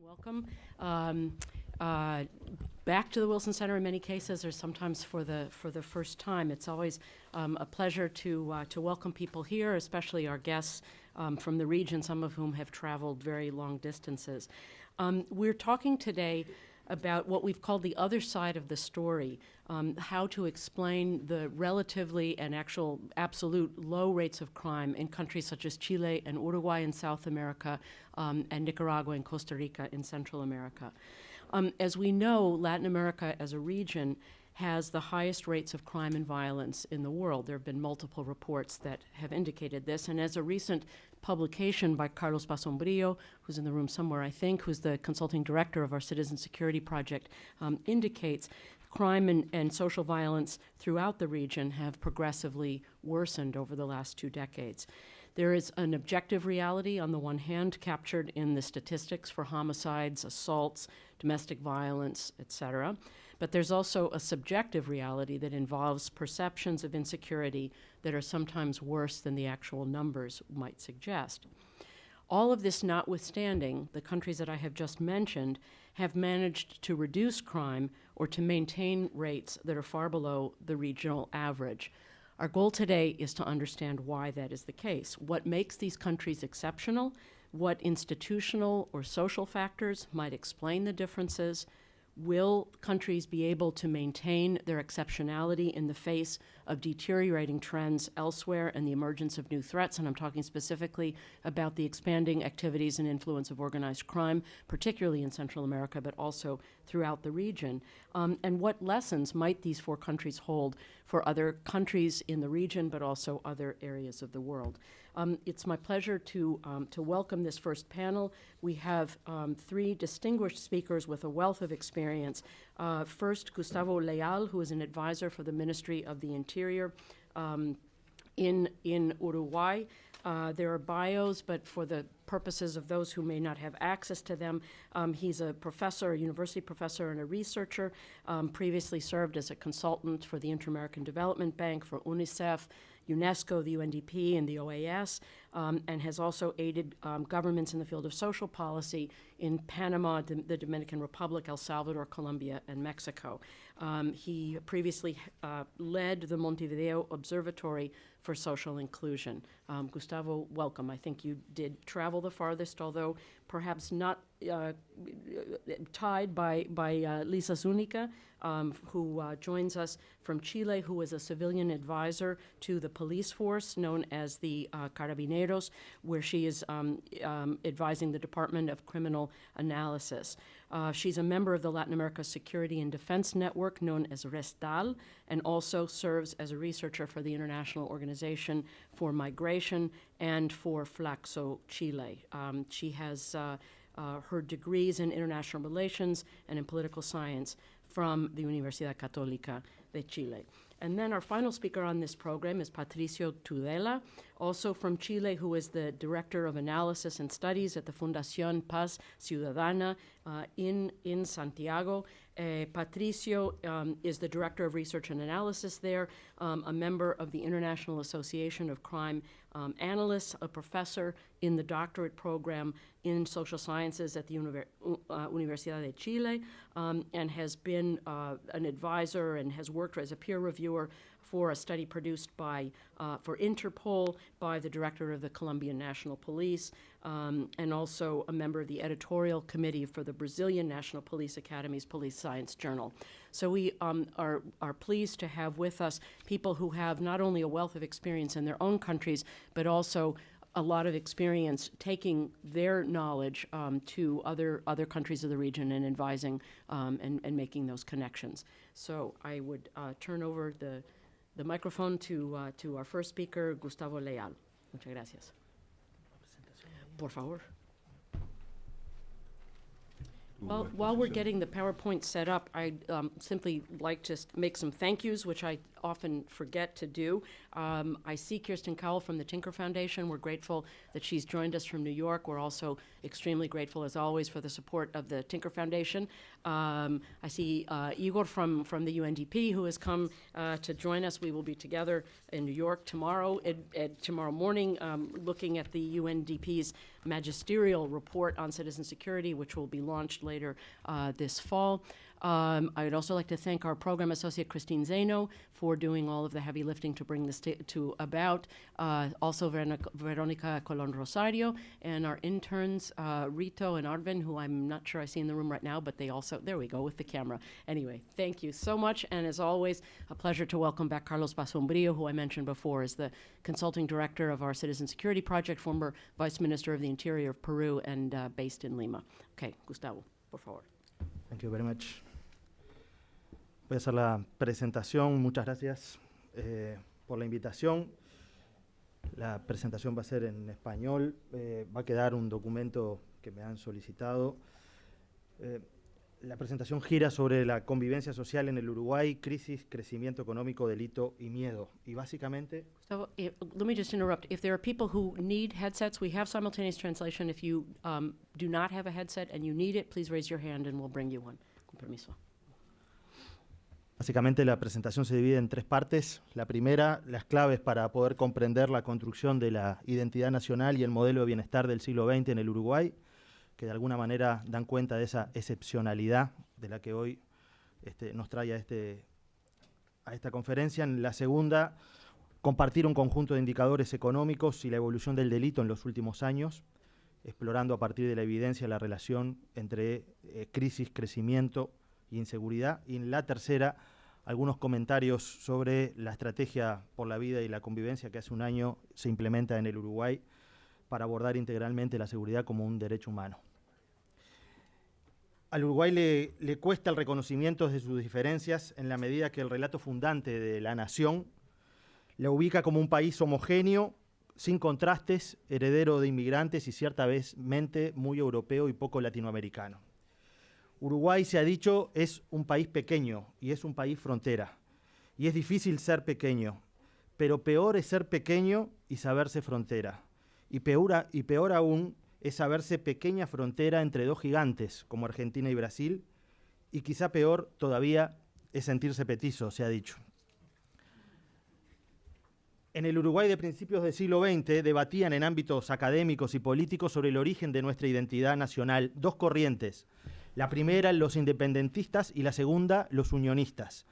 welcome. Back to the Wilson Center in many cases, or sometimes for the first time. It's always a pleasure to welcome people here, especially our guests from the region, some of whom have traveled very long distances. We're talking today about what we've called the other side of the story, how to explain the relatively and absolute low rates of crime in countries such as Chile and Uruguay in South America, and Nicaragua and Costa Rica in Central America. As we know, Latin America as a region has the highest rates of crime and violence in the world. There have been multiple reports that have indicated this, and as a recent publication by Carlos Basombrio, who's in the room somewhere, I think, who's the consulting director of our Citizen Security Project, indicates, crime and social violence throughout the region have progressively worsened over the last 2 decades. There is an objective reality, on the one hand, captured in the statistics for homicides, assaults, domestic violence, etc. But there's also a subjective reality that involves perceptions of insecurity that are sometimes worse than the actual numbers might suggest. All of this notwithstanding, the countries that I have just mentioned have managed to reduce crime or to maintain rates that are far below the regional average. Our goal today is to understand why that is the case. What makes these countries exceptional? What institutional or social factors might explain the differences? Will countries be able to maintain their exceptionality in the face of deteriorating trends elsewhere and the emergence of new threats? And I'm talking specifically about the expanding activities and influence of organized crime, particularly in Central America, but also throughout the region. And what lessons might these 4 countries hold for other countries in the region, but also other areas of the world? It's my pleasure to welcome this first panel. We have 3 distinguished speakers with a wealth of experience. First, Gustavo Leal, who is an advisor for the Ministry of the Interior in Uruguay. There are bios, but for the purposes of those who may not have access to them, he's a professor, a university professor and a researcher, previously served as a consultant for the Inter-American Development Bank, for UNICEF, UNESCO, the UNDP, and the OAS, and has also aided governments in the field of social policy in Panama, the Dominican Republic, El Salvador, Colombia, and Mexico. He previously led the Montevideo Observatory for Social Inclusion. Gustavo, welcome. I think you did travel the farthest, although perhaps not tied by Lisa Zúñiga, who joins us from Chile, who is a civilian advisor to the police force known as the Carabineros, where she is advising the Department of Criminal Analysis. She's a member of the Latin America Security and Defense Network known as RESTAL, and also serves as a researcher for the International Organization for Migration and for Flaxo Chile. She has her degrees in international relations and in political science from the Universidad Católica de Chile. And then our final speaker on this program is Patricio Tudela, also from Chile, who is the Director of Analysis and Studies at the Fundación Paz Ciudadana in Santiago. Patricio is the Director of Research and Analysis there, a member of the International Association of Crime Analysts, a professor in the doctorate program in social sciences at the Universidad de Chile, and has been an advisor and has worked as a peer reviewer for a study produced by for Interpol by the director of the Colombian National Police, and also a member of the editorial committee for the Brazilian National Police Academy's Police Science Journal. So we are pleased to have with us people who have not only a wealth of experience in their own countries, but also a lot of experience taking their knowledge to other countries of the region and advising and making those connections. So I would turn over the microphone to our first speaker, Gustavo Leal. Muchas gracias. Por favor. While we're getting the PowerPoint set up, I'd simply like to make some thank yous, which I often forget to do. I see Kirsten Cowell from the Tinker Foundation. We're grateful that she's joined us from New York. We're also extremely grateful, as always, for the support of the Tinker Foundation. I see Igor from the UNDP, who has come to join us. We will be together in New York tomorrow morning, looking at the UNDP's magisterial report on citizen security, which will be launched later this fall. I would also like to thank our program associate, Christine Zeno, for doing all of the heavy lifting to bring this to about. Also, Veronica Colon Rosario, and our interns, Rito and Arvin, who I'm not sure I see in the room right now, but they also, there we go, with the camera. Anyway, thank you so much, and as always, a pleasure to welcome back Carlos Basombrio, who I mentioned before is the consulting director of our Citizen Security Project, former Vice Minister of the Interior of Peru, and based in Lima. Okay, Gustavo, por favor. Thank you very much. Voy a hacer la presentación. Muchas gracias por la invitación. La presentación va a ser en español. Va a quedar un documento que me han solicitado. La presentación gira sobre la convivencia social en el Uruguay, crisis, crecimiento económico, delito y miedo. Y básicamente... So, let me just interrupt. If there are people who need headsets, we have simultaneous translation. If you do not have a headset and you need it, please raise your hand and we'll bring you one. Con permiso. Básicamente la presentación se divide en tres partes. La primera, las claves para poder comprender la construcción de la identidad nacional y el modelo de bienestar del siglo XX en el Uruguay, que de alguna manera dan cuenta de esa excepcionalidad de la que hoy nos trae a esta conferencia. En la segunda, compartir un conjunto de indicadores económicos y la evolución del delito en los últimos años, explorando a partir de la evidencia la relación entre crisis, crecimiento e inseguridad. Y en la tercera, algunos comentarios sobre la estrategia por la vida y la convivencia que hace un año se implementa en el Uruguay para abordar integralmente la seguridad como un derecho humano. Al Uruguay le cuesta el reconocimiento de sus diferencias en la medida que el relato fundante de la nación la ubica como un país homogéneo, sin contrastes, heredero de inmigrantes y ciertamente muy europeo y poco latinoamericano. Uruguay, se ha dicho, es un país pequeño y es un país frontera. Y es difícil ser pequeño, pero peor es ser pequeño y saberse frontera. Y peor aún es saberse pequeña frontera entre dos gigantes, como Argentina y Brasil, y quizá peor todavía es sentirse petizo, se ha dicho. En el Uruguay de principios del siglo XX debatían en ámbitos académicos y políticos sobre el origen de nuestra identidad nacional dos corrientes. La primera, los independentistas, y la segunda, los unionistas.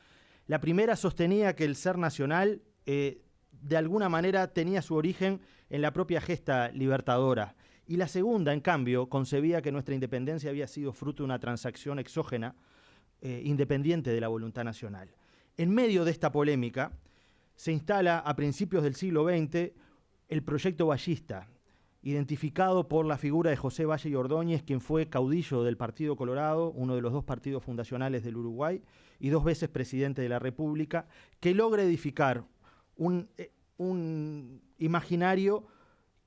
La primera sostenía que el ser nacional de alguna manera tenía su origen en la propia gesta libertadora. Y la segunda, en cambio, concebía que nuestra independencia había sido fruto de una transacción exógena, independiente de la voluntad nacional. En medio de esta polémica se instala a principios del siglo XX el proyecto vallista, identificado por la figura de José Valle y Ordóñez, quien fue caudillo del Partido Colorado, uno de los dos partidos fundacionales del Uruguay, y 2 veces presidente de la República, que logra edificar un imaginario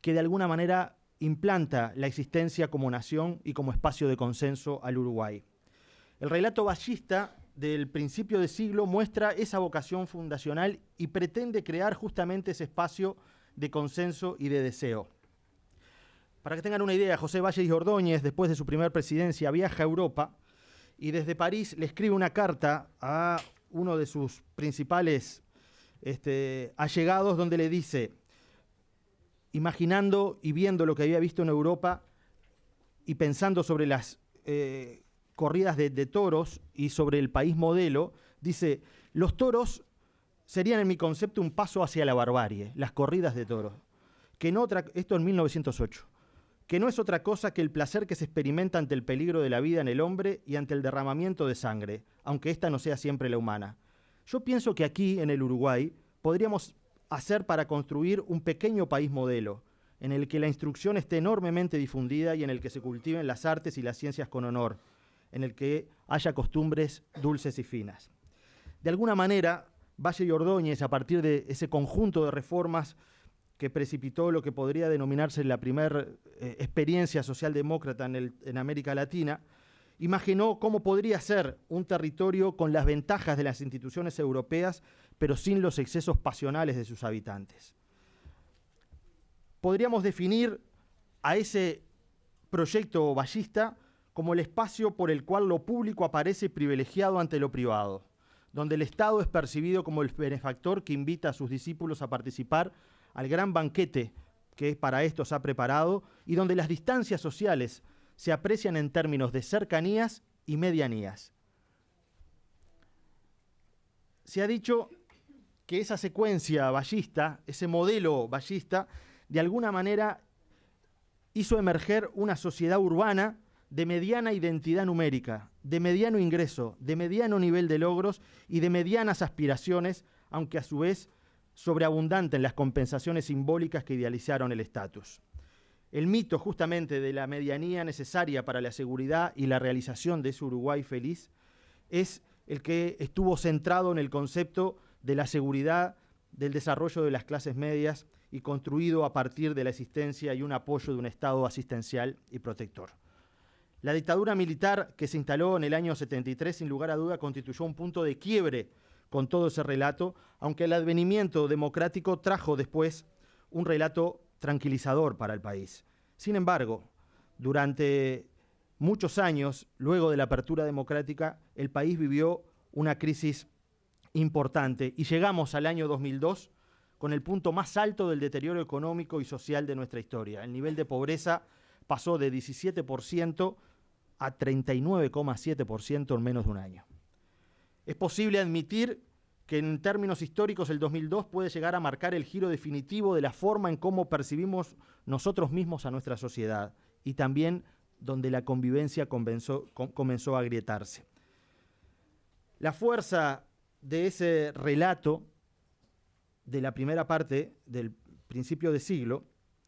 que de alguna manera implanta la existencia como nación y como espacio de consenso al Uruguay. El relato vallista del principio de siglo muestra esa vocación fundacional y pretende crear justamente ese espacio de consenso y de deseo. Para que tengan una idea, José Valle y Ordóñez, después de su primera presidencia, viaja a Europa y desde París le escribe una carta a uno de sus principales allegados, donde le dice, imaginando y viendo lo que había visto en Europa y pensando sobre las corridas de toros y sobre el país modelo, dice, los toros serían en mi concepto un paso hacia la barbarie, las corridas de toros. Esto en 1908. Que no es otra cosa que el placer que se experimenta ante el peligro de la vida en el hombre y ante el derramamiento de sangre, aunque esta no sea siempre la humana. Yo pienso que aquí, en el Uruguay, podríamos hacer para construir un pequeño país modelo, en el que la instrucción esté enormemente difundida y en el que se cultiven las artes y las ciencias con honor, en el que haya costumbres dulces y finas. De alguna manera, Valle y Ordóñez, a partir de ese conjunto de reformas que precipitó lo que podría denominarse la primera experiencia socialdemócrata en América Latina, imaginó cómo podría ser un territorio con las ventajas de las instituciones europeas, pero sin los excesos pasionales de sus habitantes. Podríamos definir a ese proyecto vallista como el espacio por el cual lo público aparece privilegiado ante lo privado, donde el Estado es percibido como el benefactor que invita a sus discípulos a participar al gran banquete que para estos ha preparado y donde las distancias sociales se aprecian en términos de cercanías y medianías. Se ha dicho que esa secuencia vallista, ese modelo vallista, de alguna manera hizo emerger una sociedad urbana de mediana identidad numérica, de mediano ingreso, de mediano nivel de logros y de medianas aspiraciones, aunque a su vez sobreabundante en las compensaciones simbólicas que idealizaron el estatus. El mito justamente de la medianía necesaria para la seguridad y la realización de ese Uruguay feliz es el que estuvo centrado en el concepto de la seguridad, del desarrollo de las clases medias y construido a partir de la existencia y un apoyo de un Estado asistencial y protector. La dictadura militar que se instaló en el año 73, sin lugar a duda, constituyó un punto de quiebre con todo ese relato, aunque el advenimiento democrático trajo después un relato tranquilizador para el país. Sin embargo, durante muchos años, luego de la apertura democrática, el país vivió una crisis importante y llegamos al año 2002 con el punto más alto del deterioro económico y social de nuestra historia. El nivel de pobreza pasó de 17% a 39,7% en menos de un año. Es posible admitir que en términos históricos el 2002 puede llegar a marcar el giro definitivo de la forma en cómo percibimos nosotros mismos a nuestra sociedad y también donde la convivencia comenzó a agrietarse. La fuerza de ese relato de la primera parte del principio de siglo,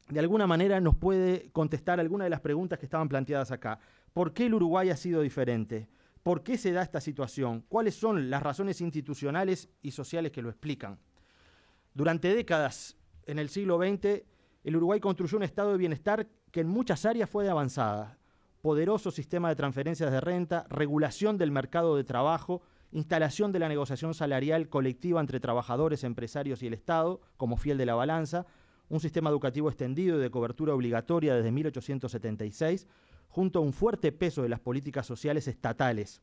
de alguna manera nos puede contestar algunas de las preguntas que estaban planteadas acá. ¿Por qué el Uruguay ha sido diferente? ¿Por qué se da esta situación? ¿Cuáles son las razones institucionales y sociales que lo explican? Durante décadas, en el siglo XX, el Uruguay construyó un estado de bienestar que en muchas áreas fue de avanzada. Poderoso sistema de transferencias de renta, regulación del mercado de trabajo, instalación de la negociación salarial colectiva entre trabajadores, empresarios y el Estado, como fiel de la balanza, un sistema educativo extendido y de cobertura obligatoria desde 1876, junto a un fuerte peso de las políticas sociales estatales,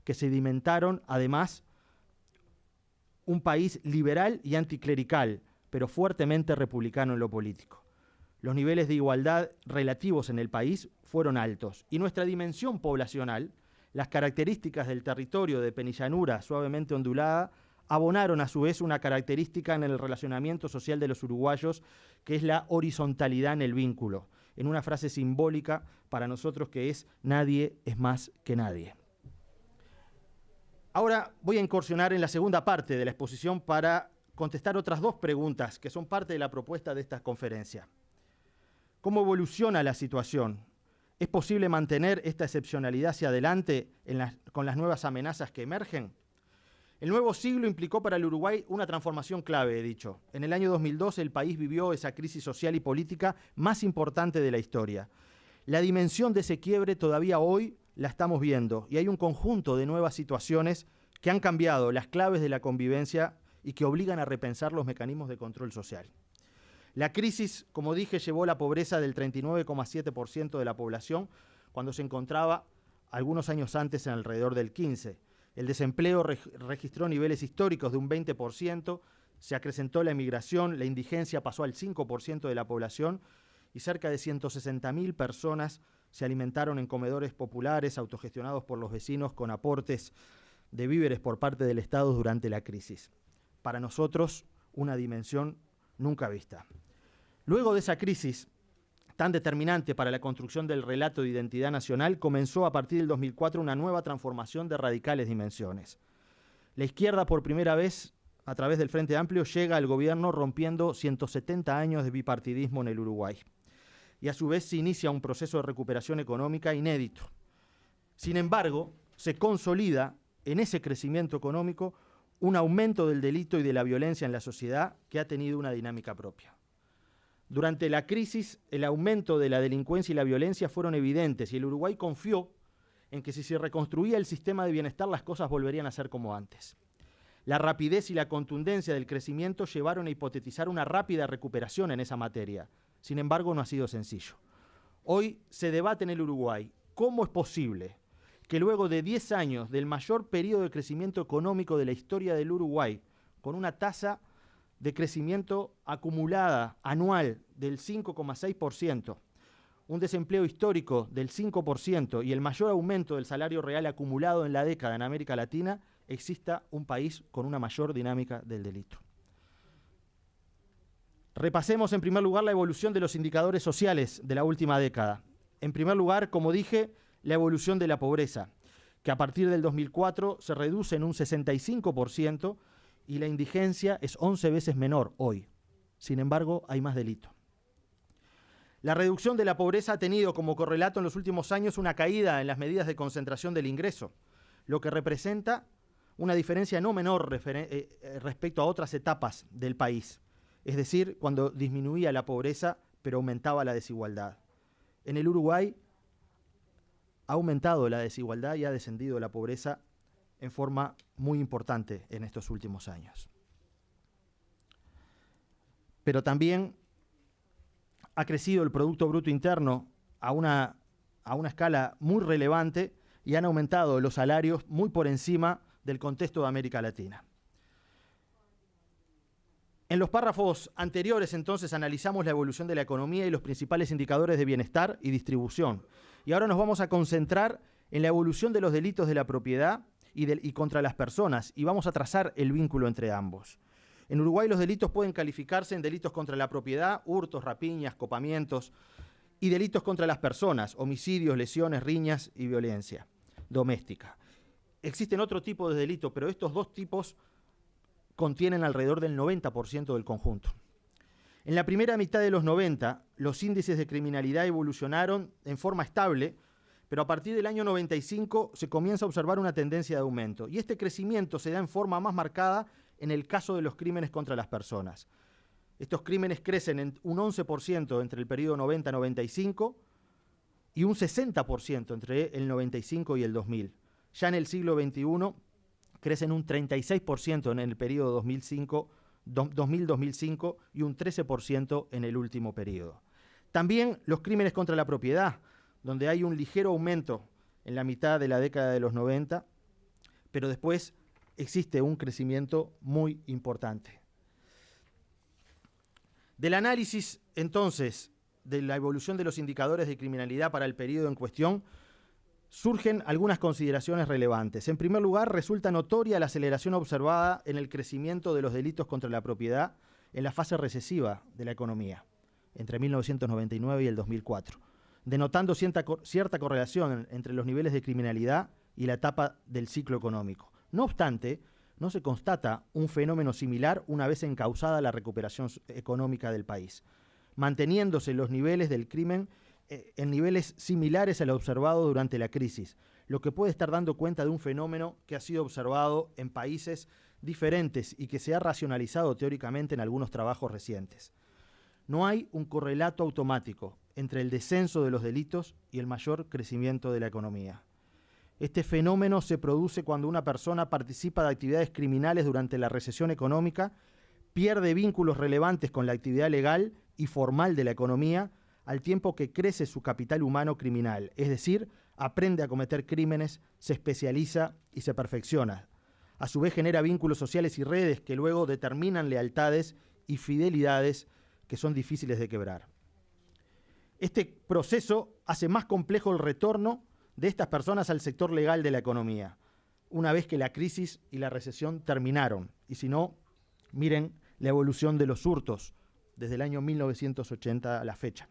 que sedimentaron, además, un país liberal y anticlerical, pero fuertemente republicano en lo político. Los niveles de igualdad relativos en el país fueron altos, y nuestra dimensión poblacional, las características del territorio de penillanura suavemente ondulada, abonaron a su vez una característica en el relacionamiento social de los uruguayos, que es la horizontalidad en el vínculo, en una frase simbólica para nosotros que es nadie es más que nadie. Ahora voy a incursionar en la segunda parte de la exposición para contestar otras dos preguntas que son parte de la propuesta de esta conferencia. ¿Cómo evoluciona la situación? ¿Es posible mantener esta excepcionalidad hacia adelante con las nuevas amenazas que emergen? El nuevo siglo implicó para el Uruguay una transformación clave, he dicho. En el año 2012 el país vivió esa crisis social y política más importante de la historia. La dimensión de ese quiebre todavía hoy la estamos viendo y hay un conjunto de nuevas situaciones que han cambiado las claves de la convivencia y que obligan a repensar los mecanismos de control social. La crisis, como dije, llevó la pobreza del 39,7% de la población cuando se encontraba algunos años antes en alrededor del 15%. El desempleo registró niveles históricos de un 20%, se acrecentó la emigración, la indigencia pasó al 5% de la población y cerca de 160.000 personas se alimentaron en comedores populares autogestionados por los vecinos con aportes de víveres por parte del Estado durante la crisis. Para nosotros, una dimensión nunca vista. Luego de esa crisis tan determinante para la construcción del relato de identidad nacional, comenzó a partir del 2004 una nueva transformación de radicales dimensiones. La izquierda, por primera vez, a través del Frente Amplio, llega al gobierno rompiendo 170 años de bipartidismo en el Uruguay. Y a su vez se inicia un proceso de recuperación económica inédito. Sin embargo, se consolida en ese crecimiento económico un aumento del delito y de la violencia en la sociedad que ha tenido una dinámica propia. Durante la crisis, el aumento de la delincuencia y la violencia fueron evidentes y el Uruguay confió en que si se reconstruía el sistema de bienestar las cosas volverían a ser como antes. La rapidez y la contundencia del crecimiento llevaron a hipotetizar una rápida recuperación en esa materia. Sin embargo, no ha sido sencillo. Hoy se debate en el Uruguay cómo es posible que luego de 10 años del mayor periodo de crecimiento económico de la historia del Uruguay, con una tasa de crecimiento acumulada anual del 5,6%, un desempleo histórico del 5% y el mayor aumento del salario real acumulado en la década en América Latina, exista un país con una mayor dinámica del delito. Repasemos en primer lugar la evolución de los indicadores sociales de la última década. En primer lugar, como dije, la evolución de la pobreza, que a partir del 2004 se reduce en un 65% y la indigencia es 11 veces menor hoy. Sin embargo, hay más delito. La reducción de la pobreza ha tenido como correlato en los últimos años una caída en las medidas de concentración del ingreso, lo que representa una diferencia no menor respecto a otras etapas del país, es decir, cuando disminuía la pobreza pero aumentaba la desigualdad. En el Uruguay ha aumentado la desigualdad y ha descendido la pobreza en forma muy importante en estos últimos años. Pero también ha crecido el Producto Bruto Interno a una escala muy relevante y han aumentado los salarios muy por encima del contexto de América Latina. En los párrafos anteriores, entonces, analizamos la evolución de la economía y los principales indicadores de bienestar y distribución. Y ahora nos vamos a concentrar en la evolución de los delitos de la propiedad y contra las personas, y vamos a trazar el vínculo entre ambos. En Uruguay los delitos pueden calificarse en delitos contra la propiedad, hurtos, rapiñas, copamientos, y delitos contra las personas, homicidios, lesiones, riñas y violencia doméstica. Existen otro tipo de delitos, pero estos dos tipos contienen alrededor del 90% del conjunto. En la primera mitad de los 90, los índices de criminalidad evolucionaron en forma estable, pero a partir del año 95 se comienza a observar una tendencia de aumento. Y este crecimiento se da en forma más marcada en el caso de los crímenes contra las personas. Estos crímenes crecen en un 11% entre el periodo 90-95 y un 60% entre el 95 y el 2000. Ya en el siglo XXI crecen un 36% en el periodo 2000-2005 y un 13% en el último periodo. También los crímenes contra la propiedad, donde hay un ligero aumento en la mitad de la década de los 90, pero después existe un crecimiento muy importante. Del análisis, entonces, de la evolución de los indicadores de criminalidad para el periodo en cuestión, surgen algunas consideraciones relevantes. En primer lugar, resulta notoria la aceleración observada en el crecimiento de los delitos contra la propiedad en la fase recesiva de la economía, entre 1999 y el 2004, denotando cierta correlación entre los niveles de criminalidad y la etapa del ciclo económico. No obstante, no se constata un fenómeno similar una vez encauzada la recuperación económica del país, manteniéndose los niveles del crimen en niveles similares a lo observado durante la crisis, lo que puede estar dando cuenta de un fenómeno que ha sido observado en países diferentes y que se ha racionalizado teóricamente en algunos trabajos recientes. No hay un correlato automático entre el descenso de los delitos y el mayor crecimiento de la economía. Este fenómeno se produce cuando una persona participa de actividades criminales durante la recesión económica, pierde vínculos relevantes con la actividad legal y formal de la economía, al tiempo que crece su capital humano criminal, es decir, aprende a cometer crímenes, se especializa y se perfecciona. A su vez genera vínculos sociales y redes que luego determinan lealtades y fidelidades que son difíciles de quebrar. Este proceso hace más complejo el retorno de estas personas al sector legal de la economía, una vez que la crisis y la recesión terminaron. Y si no, miren la evolución de los hurtos desde el año 1980 a la fecha.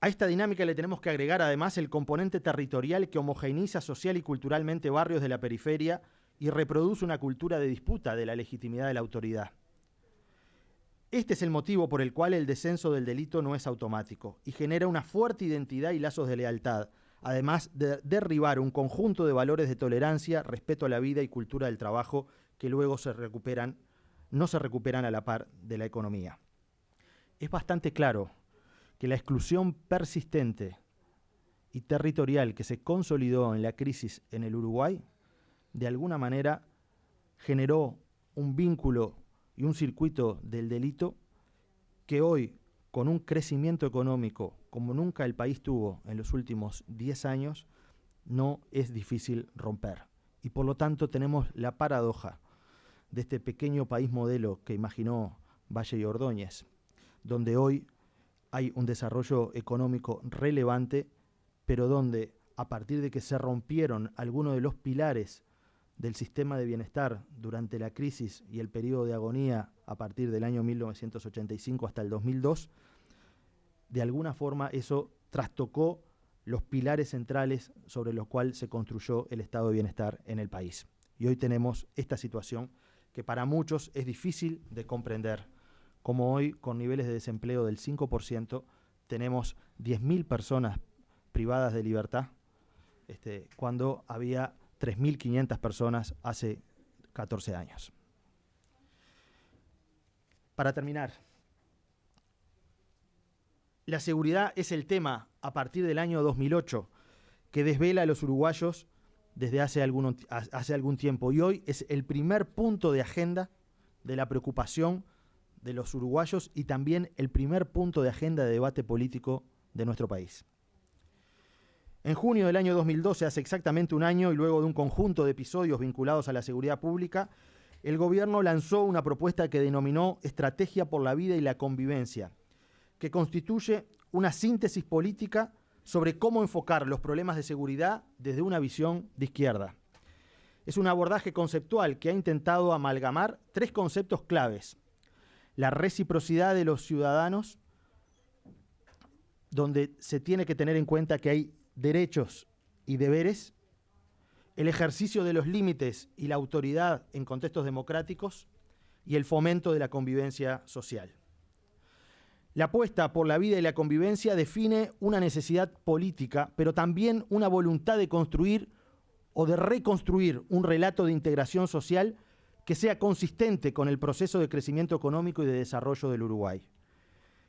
A esta dinámica le tenemos que agregar además el componente territorial que homogeneiza social y culturalmente barrios de la periferia y reproduce una cultura de disputa de la legitimidad de la autoridad. Este es el motivo por el cual el descenso del delito no es automático y genera una fuerte identidad y lazos de lealtad, además de derribar un conjunto de valores de tolerancia, respeto a la vida y cultura del trabajo que luego no se recuperan a la par de la economía. Es bastante claro que la exclusión persistente y territorial que se consolidó en la crisis en el Uruguay, de alguna manera generó un vínculo y un circuito del delito que hoy, con un crecimiento económico como nunca el país tuvo en los últimos 10 años, no es difícil romper. Y por lo tanto tenemos la paradoja de este pequeño país modelo que imaginó Valle y Ordóñez, donde hoy hay un desarrollo económico relevante, pero donde, a partir de que se rompieron algunos de los pilares del sistema de bienestar durante la crisis y el periodo de agonía a partir del año 1985 hasta el 2002, de alguna forma eso trastocó los pilares centrales sobre los cuales se construyó el estado de bienestar en el país. Y hoy tenemos esta situación que para muchos es difícil de comprender, como hoy con niveles de desempleo del 5% tenemos 10.000 personas privadas de libertad, cuando había 3.500 personas hace 14 años. Para terminar, la seguridad es el tema a partir del año 2008 que desvela a los uruguayos desde hace algún tiempo y hoy es el primer punto de agenda de la preocupación de los uruguayos y también el primer punto de agenda de debate político de nuestro país. En junio del año 2012, hace exactamente un año, y luego de un conjunto de episodios vinculados a la seguridad pública, el gobierno lanzó una propuesta que denominó Estrategia por la Vida y la Convivencia, que constituye una síntesis política sobre cómo enfocar los problemas de seguridad desde una visión de izquierda. Es un abordaje conceptual que ha intentado amalgamar tres conceptos claves: la reciprocidad de los ciudadanos, donde se tiene que tener en cuenta que hay derechos y deberes, el ejercicio de los límites y la autoridad en contextos democráticos y el fomento de la convivencia social. La apuesta por la vida y la convivencia define una necesidad política, pero también una voluntad de construir o de reconstruir un relato de integración social que sea consistente con el proceso de crecimiento económico y de desarrollo del Uruguay.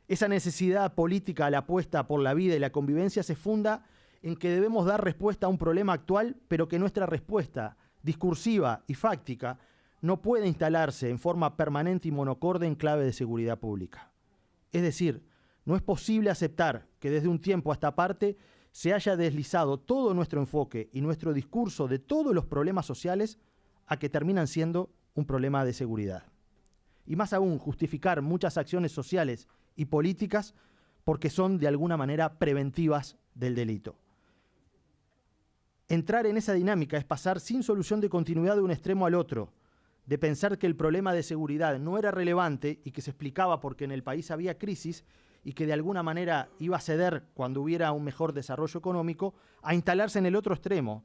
Esa necesidad política a la apuesta por la vida y la convivencia se funda en que debemos dar respuesta a un problema actual, pero que nuestra respuesta discursiva y fáctica no puede instalarse en forma permanente y monocorde en clave de seguridad pública. Es decir, no es posible aceptar que desde un tiempo a esta parte se haya deslizado todo nuestro enfoque y nuestro discurso de todos los problemas sociales a que terminan siendo un problema de seguridad. Y más aún, justificar muchas acciones sociales y políticas porque son de alguna manera preventivas del delito. Entrar en esa dinámica es pasar sin solución de continuidad de un extremo al otro, de pensar que el problema de seguridad no era relevante y que se explicaba porque en el país había crisis y que de alguna manera iba a ceder cuando hubiera un mejor desarrollo económico, a instalarse en el otro extremo,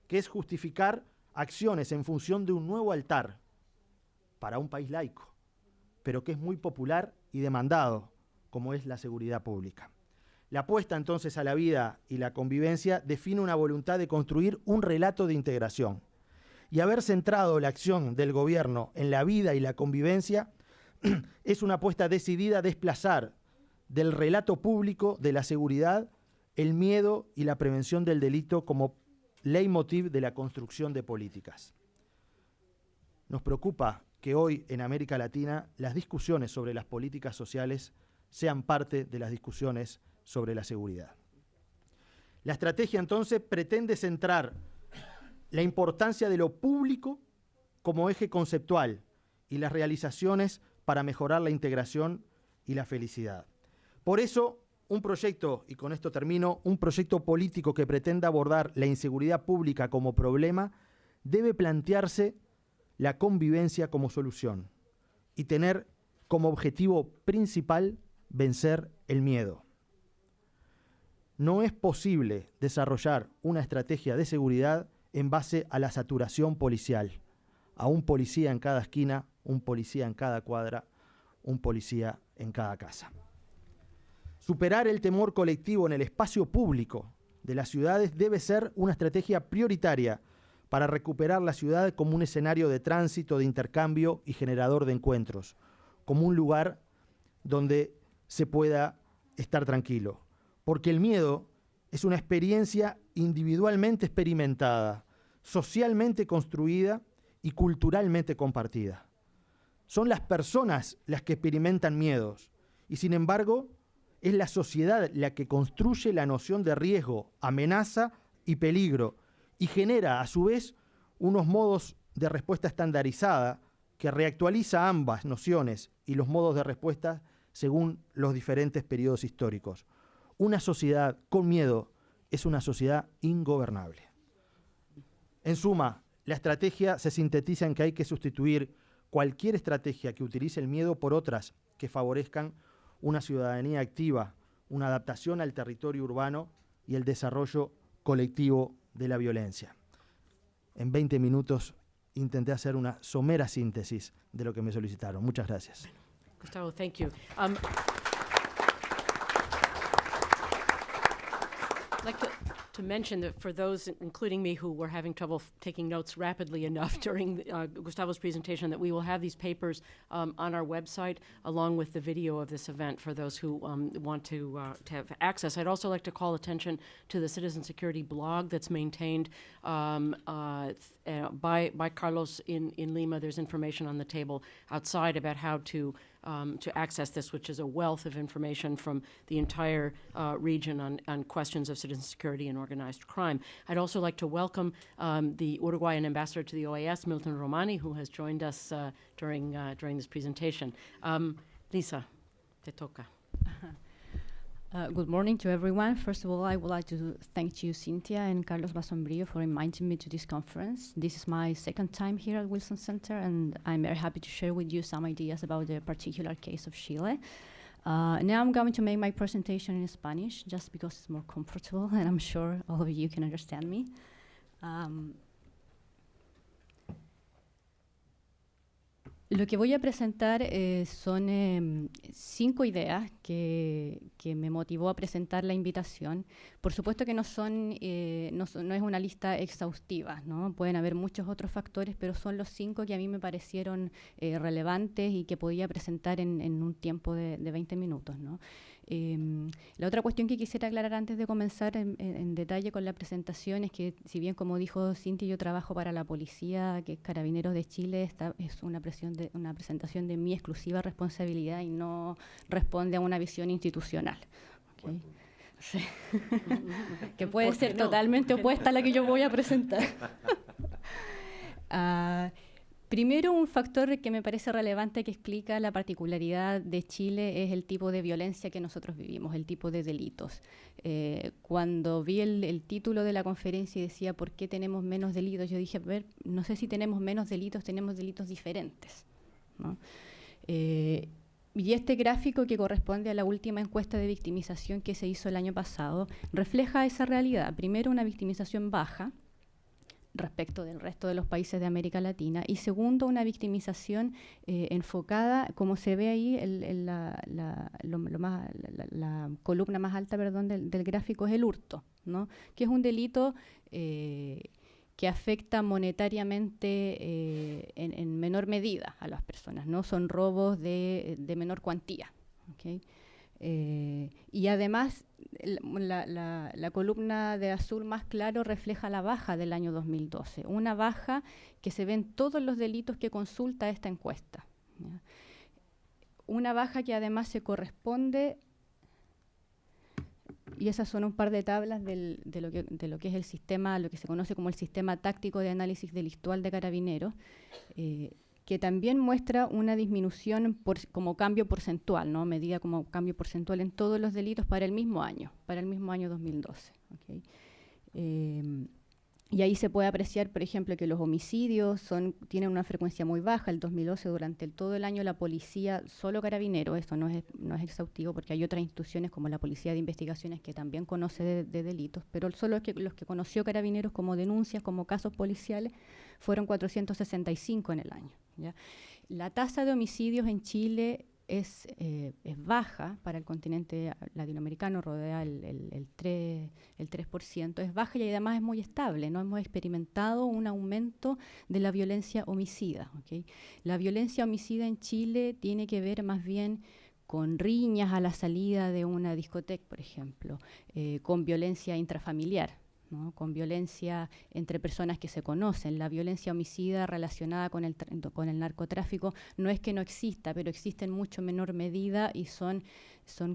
que es justificar acciones en función de un nuevo altar para un país laico, pero que es muy popular y demandado, como es la seguridad pública. La apuesta entonces a la vida y la convivencia define una voluntad de construir un relato de integración. Y haber centrado la acción del gobierno en la vida y la convivencia es una apuesta decidida a desplazar del relato público de la seguridad el miedo y la prevención del delito como leitmotiv de la construcción de políticas. Nos preocupa que hoy en América Latina las discusiones sobre las políticas sociales sean parte de las discusiones sobre la seguridad. La estrategia entonces pretende centrar la importancia de lo público como eje conceptual y las realizaciones para mejorar la integración y la felicidad. Por eso, un proyecto, y con esto termino, un proyecto político que pretenda abordar la inseguridad pública como problema debe plantearse la convivencia como solución y tener como objetivo principal vencer el miedo. No es posible desarrollar una estrategia de seguridad en base a la saturación policial, a un policía en cada esquina, un policía en cada cuadra, un policía en cada casa. Superar el temor colectivo en el espacio público de las ciudades debe ser una estrategia prioritaria para recuperar la ciudad como un escenario de tránsito, de intercambio y generador de encuentros, como un lugar donde se pueda estar tranquilo. Porque el miedo es una experiencia individualmente experimentada, socialmente construida y culturalmente compartida. Son las personas las que experimentan miedos y, sin embargo, es la sociedad la que construye la noción de riesgo, amenaza y peligro y genera, a su vez, unos modos de respuesta estandarizada que reactualiza ambas nociones y los modos de respuesta según los diferentes periodos históricos. Una sociedad con miedo es una sociedad ingobernable. En suma, la estrategia se sintetiza en que hay que sustituir cualquier estrategia que utilice el miedo por otras que favorezcan una ciudadanía activa, una adaptación al territorio urbano y el desarrollo colectivo de la violencia. En 20 minutos intenté hacer una somera síntesis de lo que me solicitaron. Muchas gracias. Gustavo, thank you. I'd like to mention that for those, including me, who were having trouble taking notes rapidly enough during Gustavo's presentation, that we will have these papers on our website along with the video of this event for those who want to have access. I'd also like to call attention to the Citizen Security blog that's maintained by Carlos in Lima. There's information on the table outside about how to access this, which is a wealth of information from the entire region on questions of citizen security and organized crime. I'd also like to welcome the Uruguayan ambassador to the OAS, Milton Romani, who has joined us during this presentation. Lisa, te toca. Good morning to everyone. First of all, I would like to thank you, Cynthia and Carlos Basombrillo, for inviting me to this conference. This is my second time here at Wilson Center, and I'm very happy to share with you some ideas about the particular case of Chile. Now I'm going to make my presentation in Spanish, just because it's more comfortable, and I'm sure all of you can understand me. Lo que voy a presentar son 5 ideas que me motivó a presentar la invitación. Por supuesto que no es una lista exhaustiva, ¿no? Pueden haber muchos otros factores, pero son los 5 que a mí me parecieron relevantes y que podía presentar en un tiempo de 20 minutos, ¿no? La otra cuestión que quisiera aclarar antes de comenzar en detalle con la presentación es que, si bien, como dijo Cintia, yo trabajo para la policía, que es Carabineros de Chile, esta es una presentación de mi exclusiva responsabilidad y no responde a una visión institucional. ¿Okay? Sí. Que puede ser totalmente opuesta a la que yo voy a presentar. Primero, un factor que me parece relevante que explica la particularidad de Chile es el tipo de violencia que nosotros vivimos, el tipo de delitos. Cuando vi el título de la conferencia y decía ¿por qué tenemos menos delitos? Yo dije, a ver, no sé si tenemos menos delitos, tenemos delitos diferentes, ¿no? Y este gráfico, que corresponde a la última encuesta de victimización que se hizo el año pasado, refleja esa realidad. Primero, una victimización baja respecto del resto de los países de América Latina, y segundo, una victimización enfocada, como se ve ahí, la columna más alta, perdón, del gráfico, es el hurto, ¿no? Que es un delito que afecta monetariamente en menor medida a las personas, ¿no? Son robos de menor cuantía, ¿okay? Y además la columna de azul más claro refleja la baja del año 2012, una baja que se ve en todos los delitos que consulta esta encuesta, ¿ya? Una baja que además se corresponde, y esas son un par de tablas de lo que es el sistema, lo que se conoce como el sistema táctico de análisis delictual de Carabineros, que también muestra una disminución como cambio porcentual, ¿no? Medida como cambio porcentual en todos los delitos para el mismo año 2012. ¿Okay? Y ahí se puede apreciar, por ejemplo, que los homicidios tienen una frecuencia muy baja. El 2012, durante todo el año, la policía, solo Carabineros, esto no es exhaustivo porque hay otras instituciones como la Policía de Investigaciones que también conoce de delitos, pero solo los que conoció Carabineros como denuncias, como casos policiales, fueron 465 en el año, ¿ya? La tasa de homicidios en Chile es baja para el continente latinoamericano, rodea el 3%, es baja y además es muy estable. No hemos experimentado un aumento de la violencia homicida, ¿okay? La violencia homicida en Chile tiene que ver más bien con riñas a la salida de una discoteca, por ejemplo, con violencia intrafamiliar, ¿no? Con violencia entre personas que se conocen. La violencia homicida relacionada con el narcotráfico no es que no exista, pero existe en mucho menor medida y son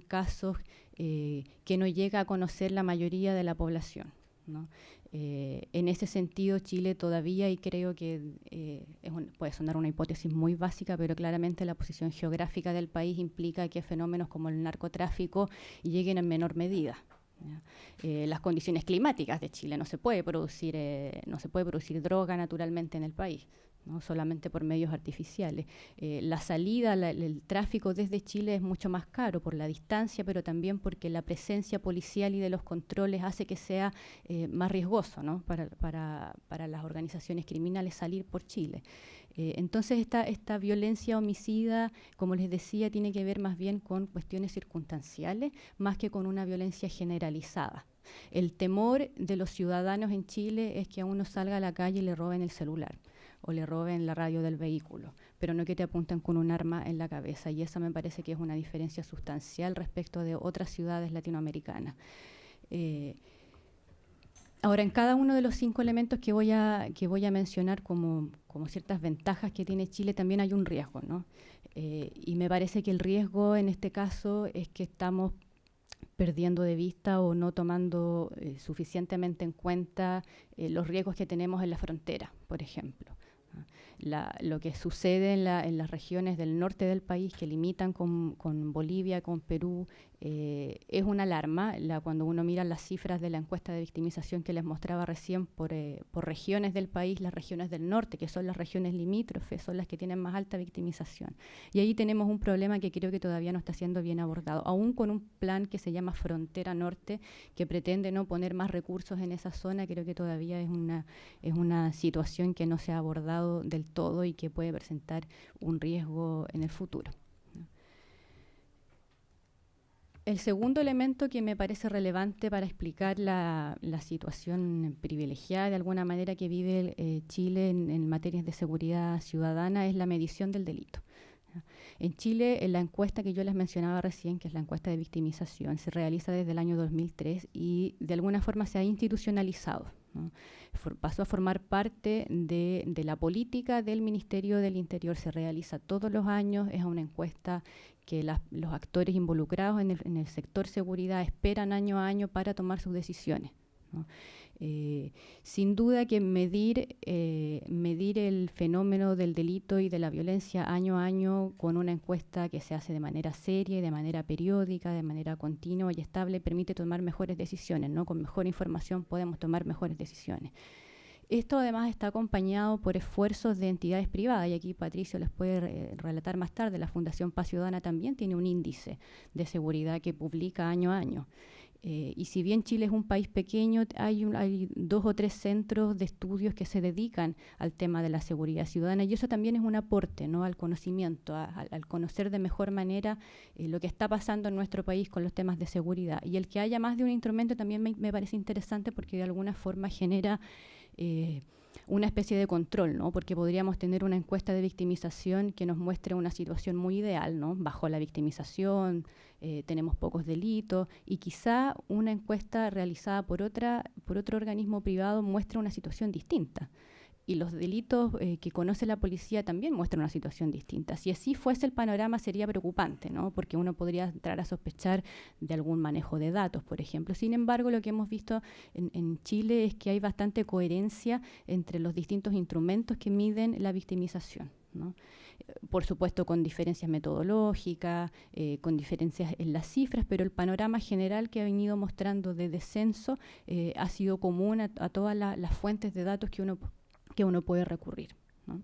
casos que no llega a conocer la mayoría de la población, ¿no? En ese sentido, Chile todavía, y creo que puede sonar una hipótesis muy básica, pero claramente la posición geográfica del país implica que fenómenos como el narcotráfico lleguen en menor medida. Las condiciones climáticas de Chile, no se puede producir droga naturalmente en el país, ¿no? Solamente por medios artificiales. La salida, el tráfico desde Chile es mucho más caro por la distancia, pero también porque la presencia policial y de los controles hace que sea más riesgoso, ¿no? para las organizaciones criminales salir por Chile. Entonces esta violencia homicida, como les decía, tiene que ver más bien con cuestiones circunstanciales, más que con una violencia generalizada. El temor de los ciudadanos en Chile es que a uno salga a la calle y le roben el celular o le roben la radio del vehículo, pero no que te apunten con un arma en la cabeza, y esa me parece que es una diferencia sustancial respecto de otras ciudades latinoamericanas. Ahora, en cada uno de los 5 elementos que voy a mencionar como ciertas ventajas que tiene Chile, también hay un riesgo, ¿no? Y me parece que el riesgo en este caso es que estamos perdiendo de vista o no tomando suficientemente en cuenta los riesgos que tenemos en la frontera, por ejemplo. Lo que sucede en las regiones del norte del país que limitan con Bolivia, con Perú, es una alarma. Cuando uno mira las cifras de la encuesta de victimización que les mostraba recién por regiones del país, las regiones del norte, que son las regiones limítrofes, son las que tienen más alta victimización. Y ahí tenemos un problema que creo que todavía no está siendo bien abordado, aún con un plan que se llama Frontera Norte, que pretende no poner más recursos en esa zona. Creo que todavía es una situación que no se ha abordado del todo y que puede presentar un riesgo en el futuro. El segundo elemento que me parece relevante para explicar la situación privilegiada de alguna manera que vive Chile en materias de seguridad ciudadana es la medición del delito. En Chile, en la encuesta que yo les mencionaba recién, que es la encuesta de victimización, se realiza desde el año 2003 y de alguna forma se ha institucionalizado, ¿no? Pasó a formar parte de la política del Ministerio del Interior. Se realiza todos los años, es una encuesta que los actores involucrados en el sector seguridad esperan año a año para tomar sus decisiones, ¿no? Sin duda que medir el fenómeno del delito y de la violencia año a año con una encuesta que se hace de manera seria y de manera periódica, de manera continua y estable, permite tomar mejores decisiones, ¿no? Con mejor información podemos tomar mejores decisiones. Esto además está acompañado por esfuerzos de entidades privadas, y aquí Patricio les puede relatar más tarde. La Fundación Paz Ciudadana también tiene un índice de seguridad que publica año a año. Y si bien Chile es un país pequeño, hay 2 o 3 centros de estudios que se dedican al tema de la seguridad ciudadana, y eso también es un aporte, ¿no? Al conocimiento, al conocer de mejor manera lo que está pasando en nuestro país con los temas de seguridad. Y el que haya más de un instrumento también me parece interesante, porque de alguna forma genera una especie de control, ¿no? Porque podríamos tener una encuesta de victimización que nos muestre una situación muy ideal, ¿no? Bajo la victimización, tenemos pocos delitos, y quizá una encuesta realizada por otro organismo privado muestre una situación distinta. Y los delitos que conoce la policía también muestran una situación distinta. Si así fuese el panorama sería preocupante, ¿no? Porque uno podría entrar a sospechar de algún manejo de datos, por ejemplo. Sin embargo, lo que hemos visto en Chile es que hay bastante coherencia entre los distintos instrumentos que miden la victimización, ¿no? Por supuesto con diferencias metodológicas, con diferencias en las cifras, pero el panorama general que ha venido mostrando de descenso ha sido común a todas las fuentes de datos que uno puede recurrir, ¿no?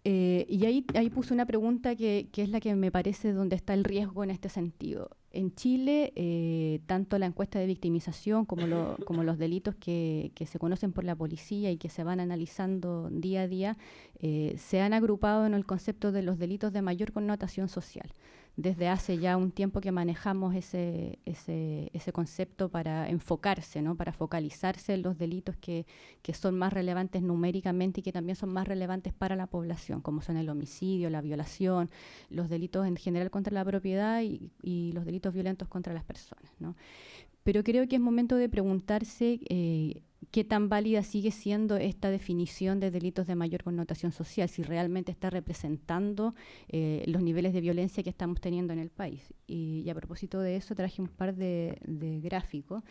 Y ahí puse una pregunta que es la que me parece donde está el riesgo en este sentido. En Chile, tanto la encuesta de victimización como los delitos que se conocen por la policía y que se van analizando día a día, se han agrupado en el concepto de los delitos de mayor connotación social. desde hace ya un tiempo que manejamos ese concepto para enfocarse, ¿no? Para focalizarse en los delitos que son más relevantes numéricamente y que también son más relevantes para la población, como son el homicidio, la violación, los delitos en general contra la propiedad y los delitos violentos contra las personas, ¿no? Pero creo que es momento de preguntarse qué tan válida sigue siendo esta definición de delitos de mayor connotación social, si realmente está representando los niveles de violencia que estamos teniendo en el país. Y a propósito de eso, traje un par de gráficos.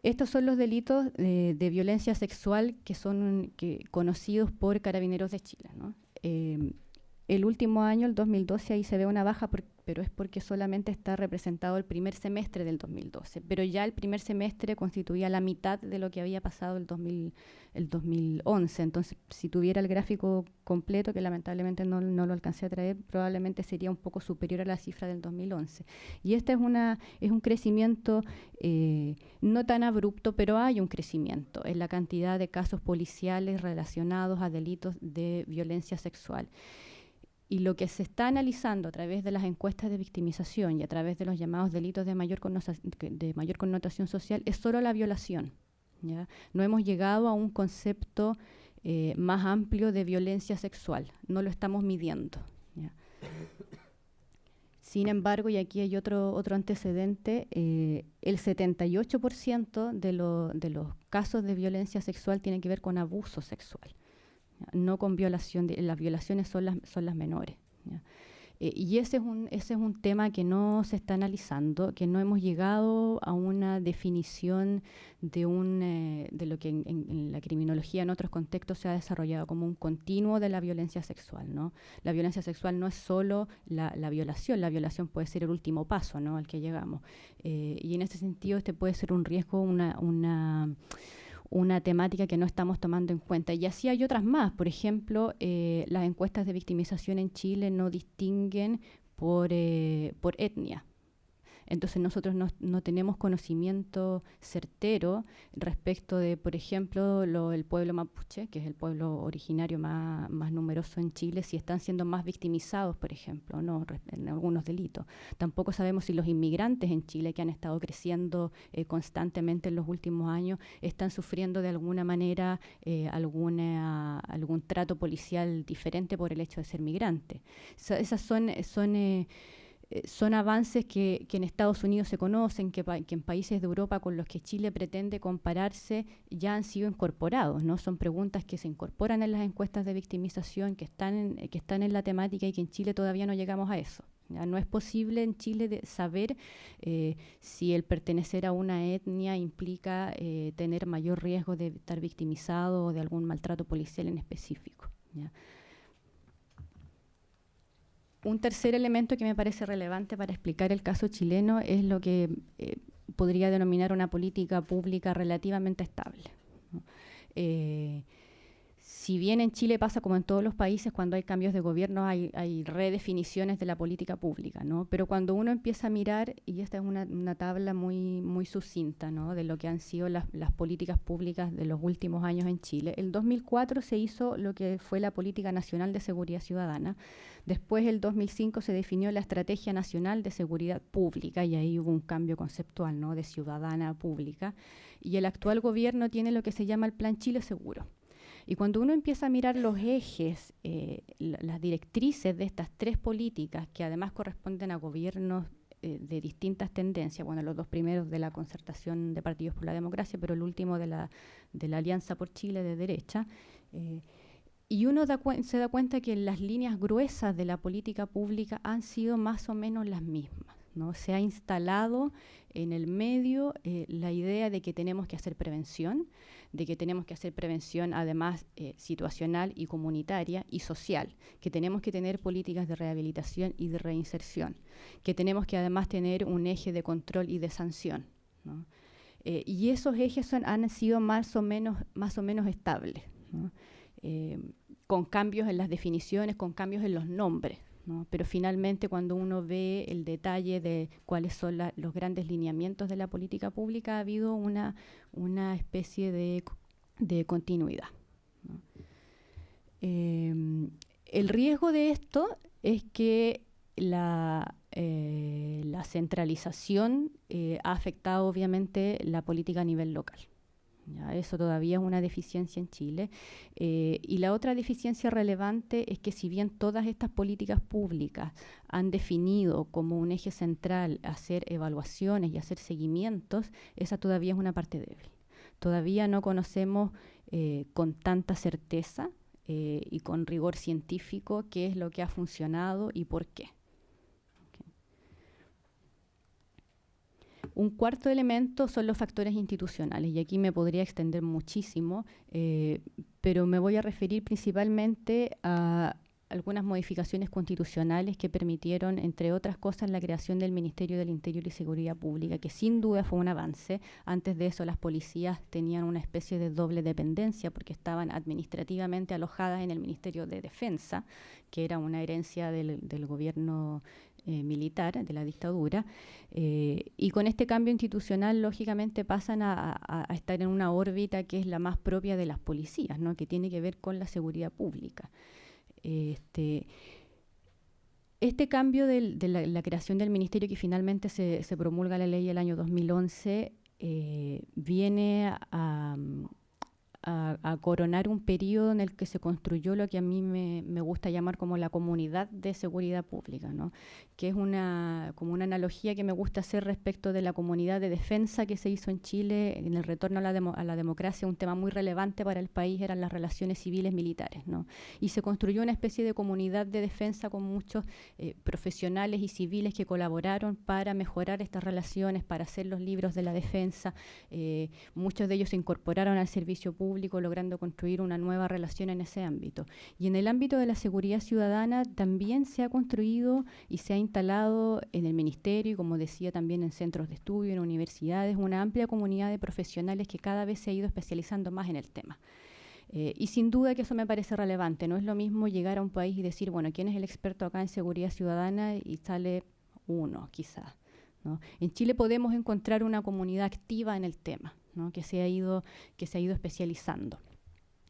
Estos son los delitos de violencia sexual que son conocidos por Carabineros de Chile, ¿no? El último año, el 2012, ahí se ve una baja, pero es porque solamente está representado el primer semestre del 2012. Pero ya el primer semestre constituía la mitad de lo que había pasado el 2011. Entonces, si tuviera el gráfico completo, que lamentablemente no lo alcancé a traer, probablemente sería un poco superior a la cifra del 2011. Y este es un crecimiento no tan abrupto, pero hay un crecimiento en la cantidad de casos policiales relacionados a delitos de violencia sexual. Y lo que se está analizando a través de las encuestas de victimización y a través de los llamados delitos de mayor connotación social es solo la violación, ¿ya? No hemos llegado a un concepto más amplio de violencia sexual, no lo estamos midiendo, ¿ya? Sin embargo, y aquí hay otro antecedente, el 78% de los casos de violencia sexual tienen que ver con abuso sexual, no con violación. Las violaciones son las menores, ¿ya? Y ese es un tema que no se está analizando, que no hemos llegado a una definición de lo que en la criminología en otros contextos se ha desarrollado como un continuo de la violencia sexual, ¿no? La violencia sexual no es solo la violación puede ser el último paso, ¿no?, al que llegamos. Y en ese sentido este puede ser un riesgo, una temática que no estamos tomando en cuenta. Y así hay otras más. Por ejemplo, las encuestas de victimización en Chile no distinguen por etnia. Entonces nosotros no tenemos conocimiento certero respecto de, por ejemplo, el pueblo mapuche, que es el pueblo originario más numeroso en Chile, si están siendo más victimizados, por ejemplo, ¿no?, en algunos delitos. Tampoco sabemos si los inmigrantes en Chile, que han estado creciendo constantemente en los últimos años, están sufriendo de alguna manera algún trato policial diferente por el hecho de ser migrante. Esas son avances que en Estados Unidos se conocen, que en países de Europa con los que Chile pretende compararse ya han sido incorporados, ¿no? Son preguntas que se incorporan en las encuestas de victimización, que están en la temática y que en Chile todavía no llegamos a eso. ¿Ya? No es posible en Chile saber si el pertenecer a una etnia implica tener mayor riesgo de estar victimizado o de algún maltrato policial en específico, ¿ya? Un tercer elemento que me parece relevante para explicar el caso chileno es lo que podría denominar una política pública relativamente estable, ¿no? Si bien en Chile pasa como en todos los países, cuando hay cambios de gobierno hay redefiniciones de la política pública, ¿no? Pero cuando uno empieza a mirar, y esta es una tabla muy, muy sucinta, ¿no?, de lo que han sido las políticas públicas de los últimos años en Chile. El 2004 se hizo lo que fue la Política Nacional de Seguridad Ciudadana. Después, el 2005, se definió la Estrategia Nacional de Seguridad Pública, y ahí hubo un cambio conceptual, ¿no?, de ciudadana a pública. Y el actual gobierno tiene lo que se llama el Plan Chile Seguro. Y cuando uno empieza a mirar los ejes, las directrices de estas tres políticas, que además corresponden a gobiernos de distintas tendencias, bueno, los dos primeros de la concertación de Partidos por la Democracia, pero el último de la Alianza por Chile de derecha, y uno se da cuenta que las líneas gruesas de la política pública han sido más o menos las mismas, ¿no? Se ha instalado en el medio la idea de que tenemos que hacer prevención, además situacional y comunitaria y social, que tenemos que tener políticas de rehabilitación y de reinserción, que tenemos que además tener un eje de control y de sanción, ¿no? Y esos ejes han sido más o menos estables, ¿no? Con cambios en las definiciones, con cambios en los nombres, ¿no? Pero finalmente, cuando uno ve el detalle de cuáles son los grandes lineamientos de la política pública, ha habido una especie de continuidad, ¿no? El riesgo de esto es que la centralización ha afectado obviamente la política a nivel local. ¿Ya? Eso todavía es una deficiencia en Chile. Y la otra deficiencia relevante es que si bien todas estas políticas públicas han definido como un eje central hacer evaluaciones y hacer seguimientos, esa todavía es una parte débil. Todavía no conocemos con tanta certeza y con rigor científico qué es lo que ha funcionado y por qué. Un cuarto elemento son los factores institucionales, y aquí me podría extender muchísimo, pero me voy a referir principalmente a algunas modificaciones constitucionales que permitieron, entre otras cosas, la creación del Ministerio del Interior y Seguridad Pública, que sin duda fue un avance. Antes de eso, las policías tenían una especie de doble dependencia porque estaban administrativamente alojadas en el Ministerio de Defensa, que era una herencia del gobierno militar, de la dictadura, y con este cambio institucional, lógicamente, pasan a estar en una órbita que es la más propia de las policías, ¿no? Que tiene que ver con la seguridad pública. Este cambio de la creación del ministerio, que finalmente se promulga la ley el año 2011, viene a coronar un periodo en el que se construyó lo que a mí me gusta llamar como la comunidad de seguridad pública, ¿no? Que es como una analogía que me gusta hacer respecto de la comunidad de defensa que se hizo en Chile en el retorno a la democracia. Un tema muy relevante para el país eran las relaciones civiles militares, ¿no? Y se construyó una especie de comunidad de defensa con muchos profesionales y civiles que colaboraron para mejorar estas relaciones, para hacer los libros de la defensa. Muchos de ellos se incorporaron al servicio público, logrando construir una nueva relación en ese ámbito. Y en el ámbito de la seguridad ciudadana también se ha construido y se ha instalado en el ministerio, y como decía, también en centros de estudio, en universidades, una amplia comunidad de profesionales que cada vez se ha ido especializando más en el tema. Y sin duda que eso me parece relevante. No es lo mismo llegar a un país y decir, bueno, ¿quién es el experto acá en seguridad ciudadana? Y sale uno, quizás, ¿no? En Chile podemos encontrar una comunidad activa en el tema, ¿no? que se ha ido especializando.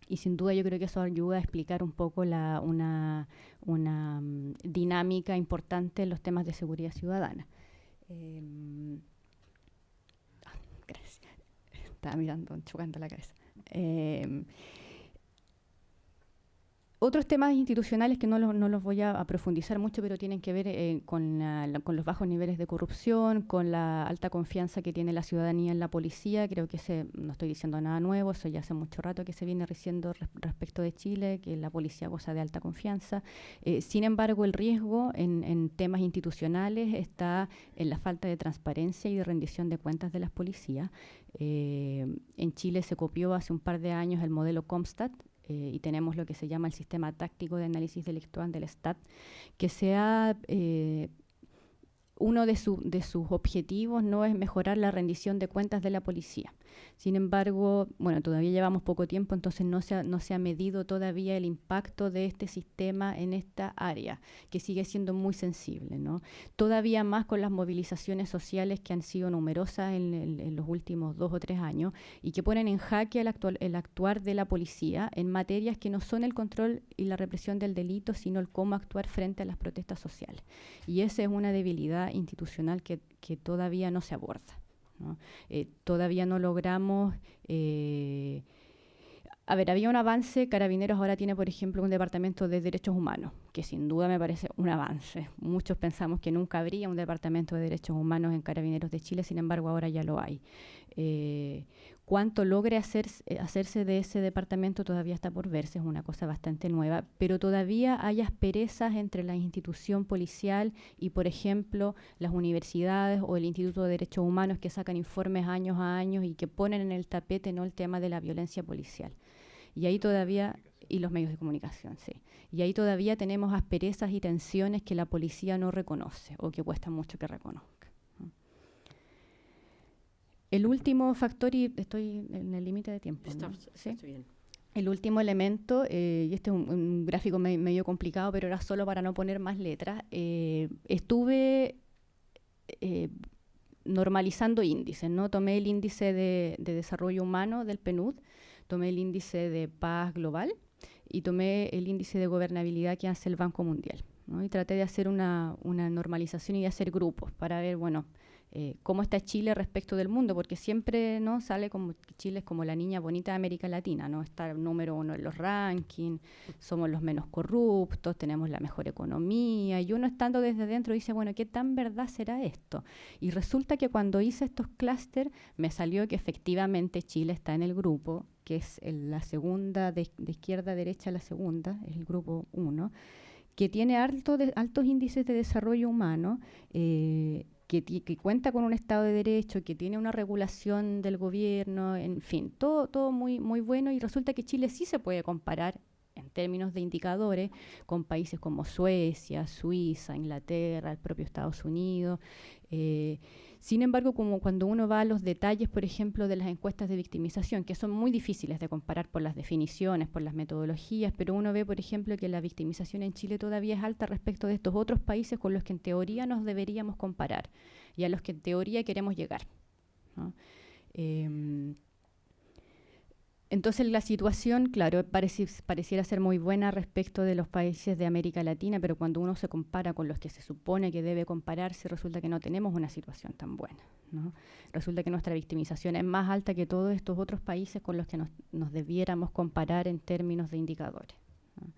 Y sin duda yo creo que eso ayuda a explicar un poco una dinámica importante en los temas de seguridad ciudadana. Gracias. Estaba mirando, chocando la cabeza. Otros temas institucionales que no los voy a profundizar mucho, pero tienen que ver con los bajos niveles de corrupción, con la alta confianza que tiene la ciudadanía en la policía. Creo que no estoy diciendo nada nuevo, eso ya hace mucho rato que se viene diciendo respecto de Chile, que la policía goza de alta confianza. Sin embargo, el riesgo en temas institucionales está en la falta de transparencia y de rendición de cuentas de las policías. En Chile se copió hace un par de años el modelo Comstat, y tenemos lo que se llama el Sistema Táctico de Análisis Delictual del STAT, que uno de sus objetivos no es mejorar la rendición de cuentas de la policía. Sin embargo, bueno, todavía llevamos poco tiempo, entonces no se ha medido todavía el impacto de este sistema en esta área, que sigue siendo muy sensible, ¿no? Todavía más con las movilizaciones sociales que han sido numerosas en los últimos 2 o 3 años y que ponen en jaque el actuar de la policía en materias que no son el control y la represión del delito, sino el cómo actuar frente a las protestas sociales. Y esa es una debilidad institucional que todavía no se aborda, ¿no? Todavía no logramos... había un avance. Carabineros ahora tiene, por ejemplo, un departamento de derechos humanos, que sin duda me parece un avance. Muchos pensamos que nunca habría un departamento de derechos humanos en Carabineros de Chile, sin embargo ahora ya lo hay. Cuánto logre hacerse de ese departamento todavía está por verse, es una cosa bastante nueva, pero todavía hay asperezas entre la institución policial y, por ejemplo, las universidades o el Instituto de Derechos Humanos, que sacan informes años a años y que ponen en el tapete, ¿no?, el tema de la violencia policial. Y ahí todavía, y los medios de comunicación, sí. Y ahí todavía tenemos asperezas y tensiones que la policía no reconoce o que cuesta mucho que reconozca. El último factor, y estoy en el límite de tiempo, ¿no? ¿Sí? Bien. El último elemento, y este es un gráfico medio complicado, pero era solo para no poner más letras, estuve normalizando índices, ¿no? Tomé el índice de desarrollo humano del PNUD, tomé el índice de paz global y tomé el índice de gobernabilidad que hace el Banco Mundial. ¿no? Y traté de hacer una normalización y de hacer grupos para ver, bueno, cómo está Chile respecto del mundo, porque siempre, ¿no?, sale como que Chile es como la niña bonita de América Latina, ¿no? Está número 1 en los rankings, somos los menos corruptos, tenemos la mejor economía, y uno estando desde dentro dice, bueno, ¿qué tan verdad será esto? Y resulta que cuando hice estos clústeres me salió que efectivamente Chile está en el grupo, que es la segunda, de izquierda a derecha la segunda, es el grupo 1, que tiene altos índices de desarrollo humano, que cuenta con un Estado de Derecho, que tiene una regulación del gobierno, en fin, todo muy, muy bueno, y resulta que Chile sí se puede comparar en términos de indicadores con países como Suecia, Suiza, Inglaterra, el propio Estados Unidos. Sin embargo, como cuando uno va a los detalles, por ejemplo, de las encuestas de victimización, que son muy difíciles de comparar por las definiciones, por las metodologías, pero uno ve, por ejemplo, que la victimización en Chile todavía es alta respecto de estos otros países con los que en teoría nos deberíamos comparar y a los que en teoría queremos llegar, ¿no? Entonces la situación, claro, pareciera ser muy buena respecto de los países de América Latina, pero cuando uno se compara con los que se supone que debe compararse, resulta que no tenemos una situación tan buena, ¿no? Resulta que nuestra victimización es más alta que todos estos otros países con los que nos debiéramos comparar en términos de indicadores, ¿no?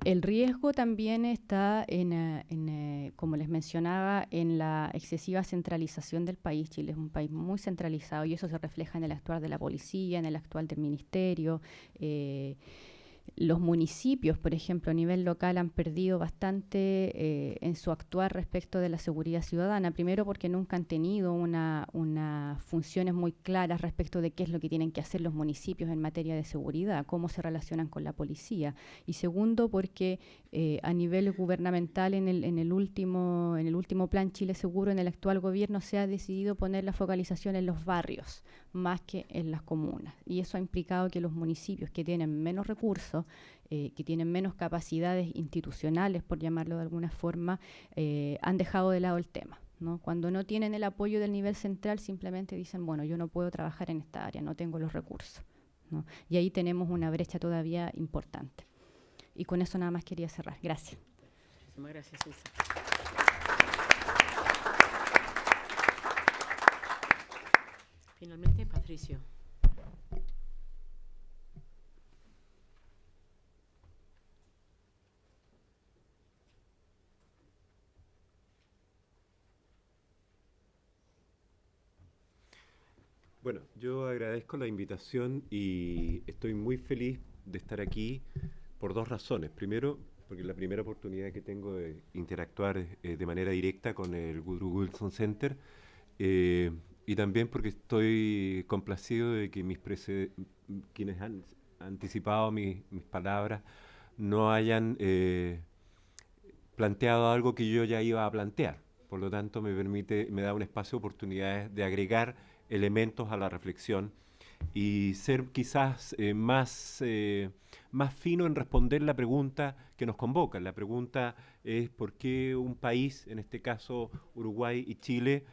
El riesgo también está como les mencionaba, en la excesiva centralización del país. Chile es un país muy centralizado y eso se refleja en el actuar de la policía, en el actuar del ministerio. Los municipios, por ejemplo, a nivel local han perdido bastante en su actuar respecto de la seguridad ciudadana. Primero porque nunca han tenido unas funciones muy claras respecto de qué es lo que tienen que hacer los municipios en materia de seguridad, cómo se relacionan con la policía. Y segundo porque a nivel gubernamental en el último plan Chile Seguro, en el actual gobierno, se ha decidido poner la focalización en los barrios más que en las comunas. Y eso ha implicado que los municipios que tienen menos recursos, que tienen menos capacidades institucionales, por llamarlo de alguna forma, han dejado de lado el tema, ¿no? Cuando no tienen el apoyo del nivel central, simplemente dicen, bueno, yo no puedo trabajar en esta área, no tengo los recursos, ¿no? Y ahí tenemos una brecha todavía importante. Y con eso nada más quería cerrar. Gracias. Muchísimas gracias, Ilse. Finalmente, Patricio. Bueno, yo agradezco la invitación y estoy muy feliz de estar aquí por dos razones. Primero, porque es la primera oportunidad que tengo de interactuar de manera directa con el Woodrow Wilson Center, y también porque estoy complacido de que quienes han anticipado mis palabras no hayan planteado algo que yo ya iba a plantear. Por lo tanto, me da un espacio de oportunidades de agregar elementos a la reflexión y ser quizás más fino en responder la pregunta que nos convoca. La pregunta es por qué un país, en este caso Uruguay y Chile,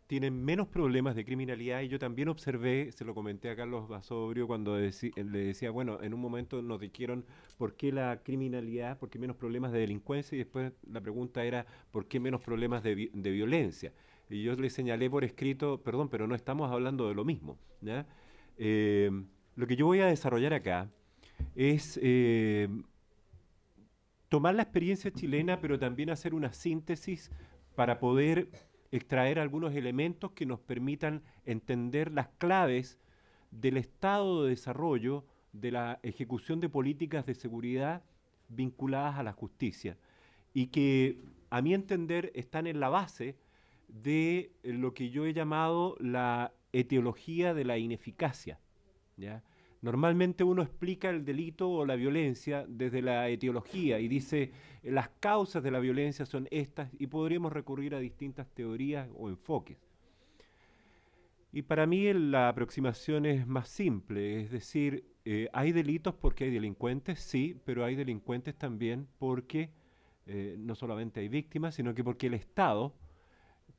tienen menos problemas de criminalidad. Y yo también observé, se lo comenté a Carlos Basobrio cuando le decía, bueno, en un momento nos dijeron por qué la criminalidad, por qué menos problemas de delincuencia, y después la pregunta era por qué menos problemas de violencia. Y yo le señalé por escrito, perdón, pero no estamos hablando de lo mismo, ¿ya? Lo que yo voy a desarrollar acá es tomar la experiencia chilena, pero también hacer una síntesis para poder extraer algunos elementos que nos permitan entender las claves del estado de desarrollo de la ejecución de políticas de seguridad vinculadas a la justicia y que, a mi entender, están en la base de lo que yo he llamado la etiología de la ineficacia, ¿ya? Normalmente uno explica el delito o la violencia desde la etiología y dice las causas de la violencia son estas, y podríamos recurrir a distintas teorías o enfoques. Y para mí la aproximación es más simple, es decir, hay delitos porque hay delincuentes, sí, pero hay delincuentes también porque no solamente hay víctimas, sino que porque el Estado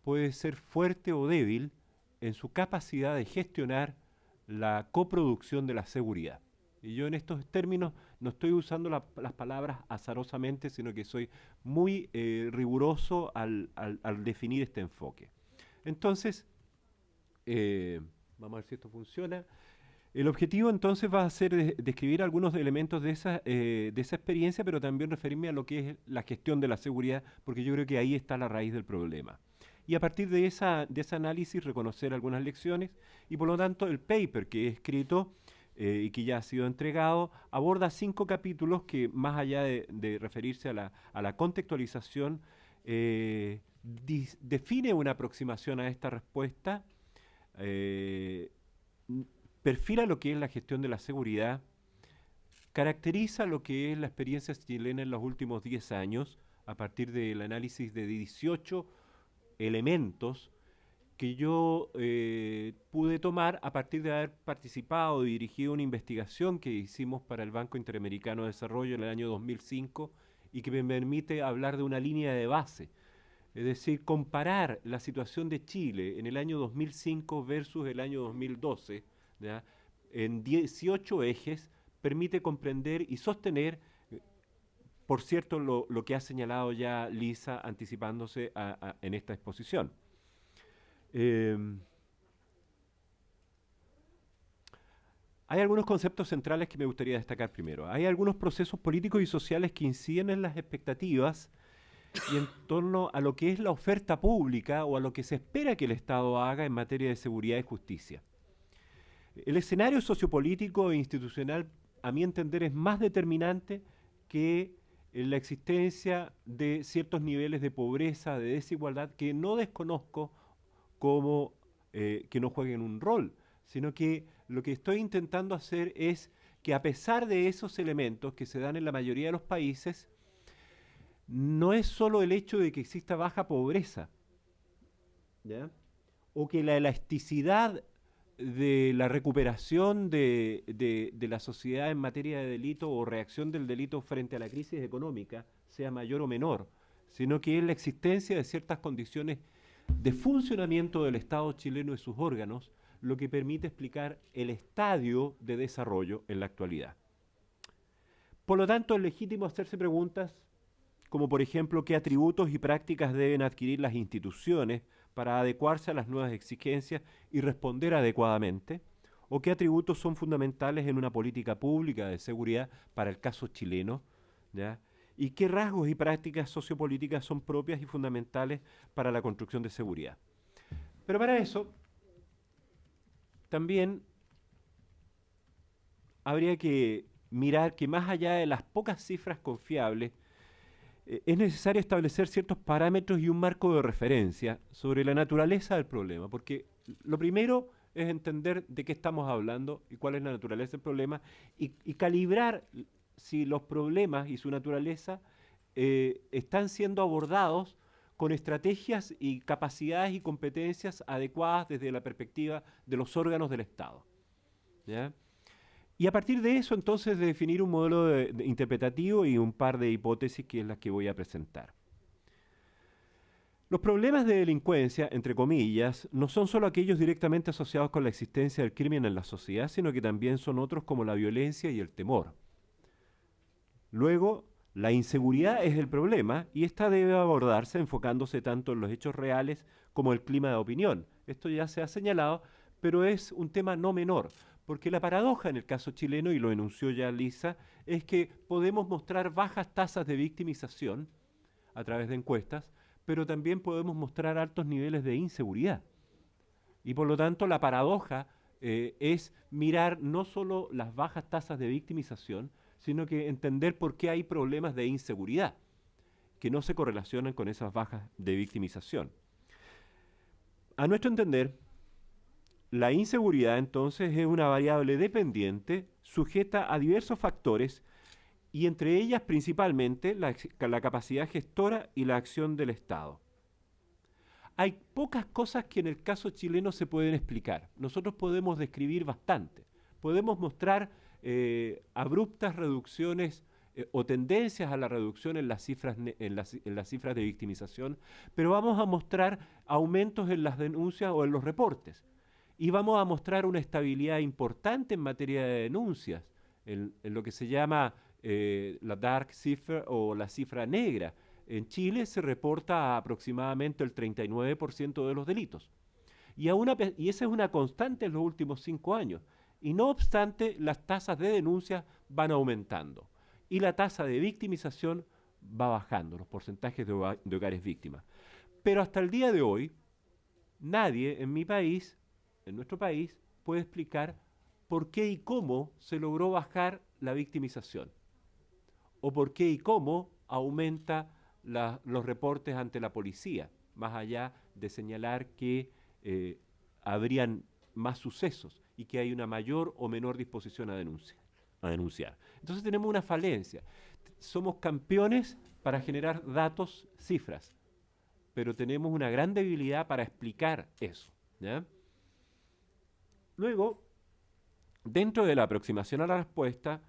puede ser fuerte o débil en su capacidad de gestionar la coproducción de la seguridad. Y yo en estos términos no estoy usando las palabras azarosamente, sino que soy muy riguroso al definir este enfoque. Entonces, vamos a ver si esto funciona. El objetivo entonces va a ser describir algunos elementos de esa experiencia, pero también referirme a lo que es la gestión de la seguridad, porque yo creo que ahí está la raíz del problema. Y a partir de ese análisis reconocer algunas lecciones, y por lo tanto el paper que he escrito y que ya ha sido entregado aborda 5 capítulos que, más allá de referirse a la contextualización, define una aproximación a esta respuesta, perfila lo que es la gestión de la seguridad, caracteriza lo que es la experiencia chilena en los últimos 10 años, a partir del análisis de 18 elementos que yo pude tomar a partir de haber participado y dirigido una investigación que hicimos para el Banco Interamericano de Desarrollo en el año 2005 y que me permite hablar de una línea de base. Es decir, comparar la situación de Chile en el año 2005 versus el año 2012, ¿ya?, en 18 ejes, permite comprender y sostener, por cierto, lo que ha señalado ya Lisa anticipándose en esta exposición. Hay algunos conceptos centrales que me gustaría destacar primero. Hay algunos procesos políticos y sociales que inciden en las expectativas y en torno a lo que es la oferta pública o a lo que se espera que el Estado haga en materia de seguridad y justicia. El escenario sociopolítico e institucional, a mi entender, es más determinante que la existencia de ciertos niveles de pobreza, de desigualdad, que no desconozco como que no jueguen un rol, sino que lo que estoy intentando hacer es que, a pesar de esos elementos que se dan en la mayoría de los países, no es solo el hecho de que exista baja pobreza, ¿ya?, o que la elasticidad de la recuperación de la sociedad en materia de delito o reacción del delito frente a la crisis económica sea mayor o menor, sino que es la existencia de ciertas condiciones de funcionamiento del Estado chileno y sus órganos lo que permite explicar el estadio de desarrollo en la actualidad. Por lo tanto, es legítimo hacerse preguntas como, por ejemplo, qué atributos y prácticas deben adquirir las instituciones para adecuarse a las nuevas exigencias y responder adecuadamente, o qué atributos son fundamentales en una política pública de seguridad para el caso chileno, ¿ya?, y qué rasgos y prácticas sociopolíticas son propias y fundamentales para la construcción de seguridad. Pero para eso también habría que mirar que, más allá de las pocas cifras confiables, es necesario establecer ciertos parámetros y un marco de referencia sobre la naturaleza del problema, porque lo primero es entender de qué estamos hablando y cuál es la naturaleza del problema y calibrar si los problemas y su naturaleza están siendo abordados con estrategias y capacidades y competencias adecuadas desde la perspectiva de los órganos del Estado, ¿ya? Y a partir de eso, entonces, de definir un modelo interpretativo y un par de hipótesis que es las que voy a presentar. Los problemas de delincuencia, entre comillas, no son solo aquellos directamente asociados con la existencia del crimen en la sociedad, sino que también son otros como la violencia y el temor. Luego, la inseguridad es el problema y esta debe abordarse enfocándose tanto en los hechos reales como el clima de opinión. Esto ya se ha señalado, pero es un tema no menor, porque la paradoja en el caso chileno, y lo enunció ya Lisa, es que podemos mostrar bajas tasas de victimización a través de encuestas, pero también podemos mostrar altos niveles de inseguridad. Y por lo tanto la paradoja es mirar no solo las bajas tasas de victimización, sino que entender por qué hay problemas de inseguridad que no se correlacionan con esas bajas de victimización. A nuestro entender, la inseguridad entonces es una variable dependiente sujeta a diversos factores y entre ellas principalmente la capacidad gestora y la acción del Estado. Hay pocas cosas que en el caso chileno se pueden explicar. Nosotros podemos describir bastante. Podemos mostrar abruptas reducciones o tendencias a la reducción en las cifras de victimización, pero vamos a mostrar aumentos en las denuncias o en los reportes. Y vamos a mostrar una estabilidad importante en materia de denuncias en lo que se llama la dark cifra o la cifra negra. En Chile se reporta aproximadamente el 39% de los delitos. Y esa es una constante en los últimos 5 años. Y no obstante, las tasas de denuncias van aumentando. Y la tasa de victimización va bajando, los porcentajes de hogares víctimas. Pero hasta el día de hoy, nadie en mi país, en nuestro país, puede explicar por qué y cómo se logró bajar la victimización. O por qué y cómo aumenta los reportes ante la policía, más allá de señalar que habrían más sucesos y que hay una mayor o menor disposición a denunciar. Entonces tenemos una falencia. Somos campeones para generar datos, cifras, pero tenemos una gran debilidad para explicar eso, ¿ya? Luego, dentro de la aproximación a la respuesta,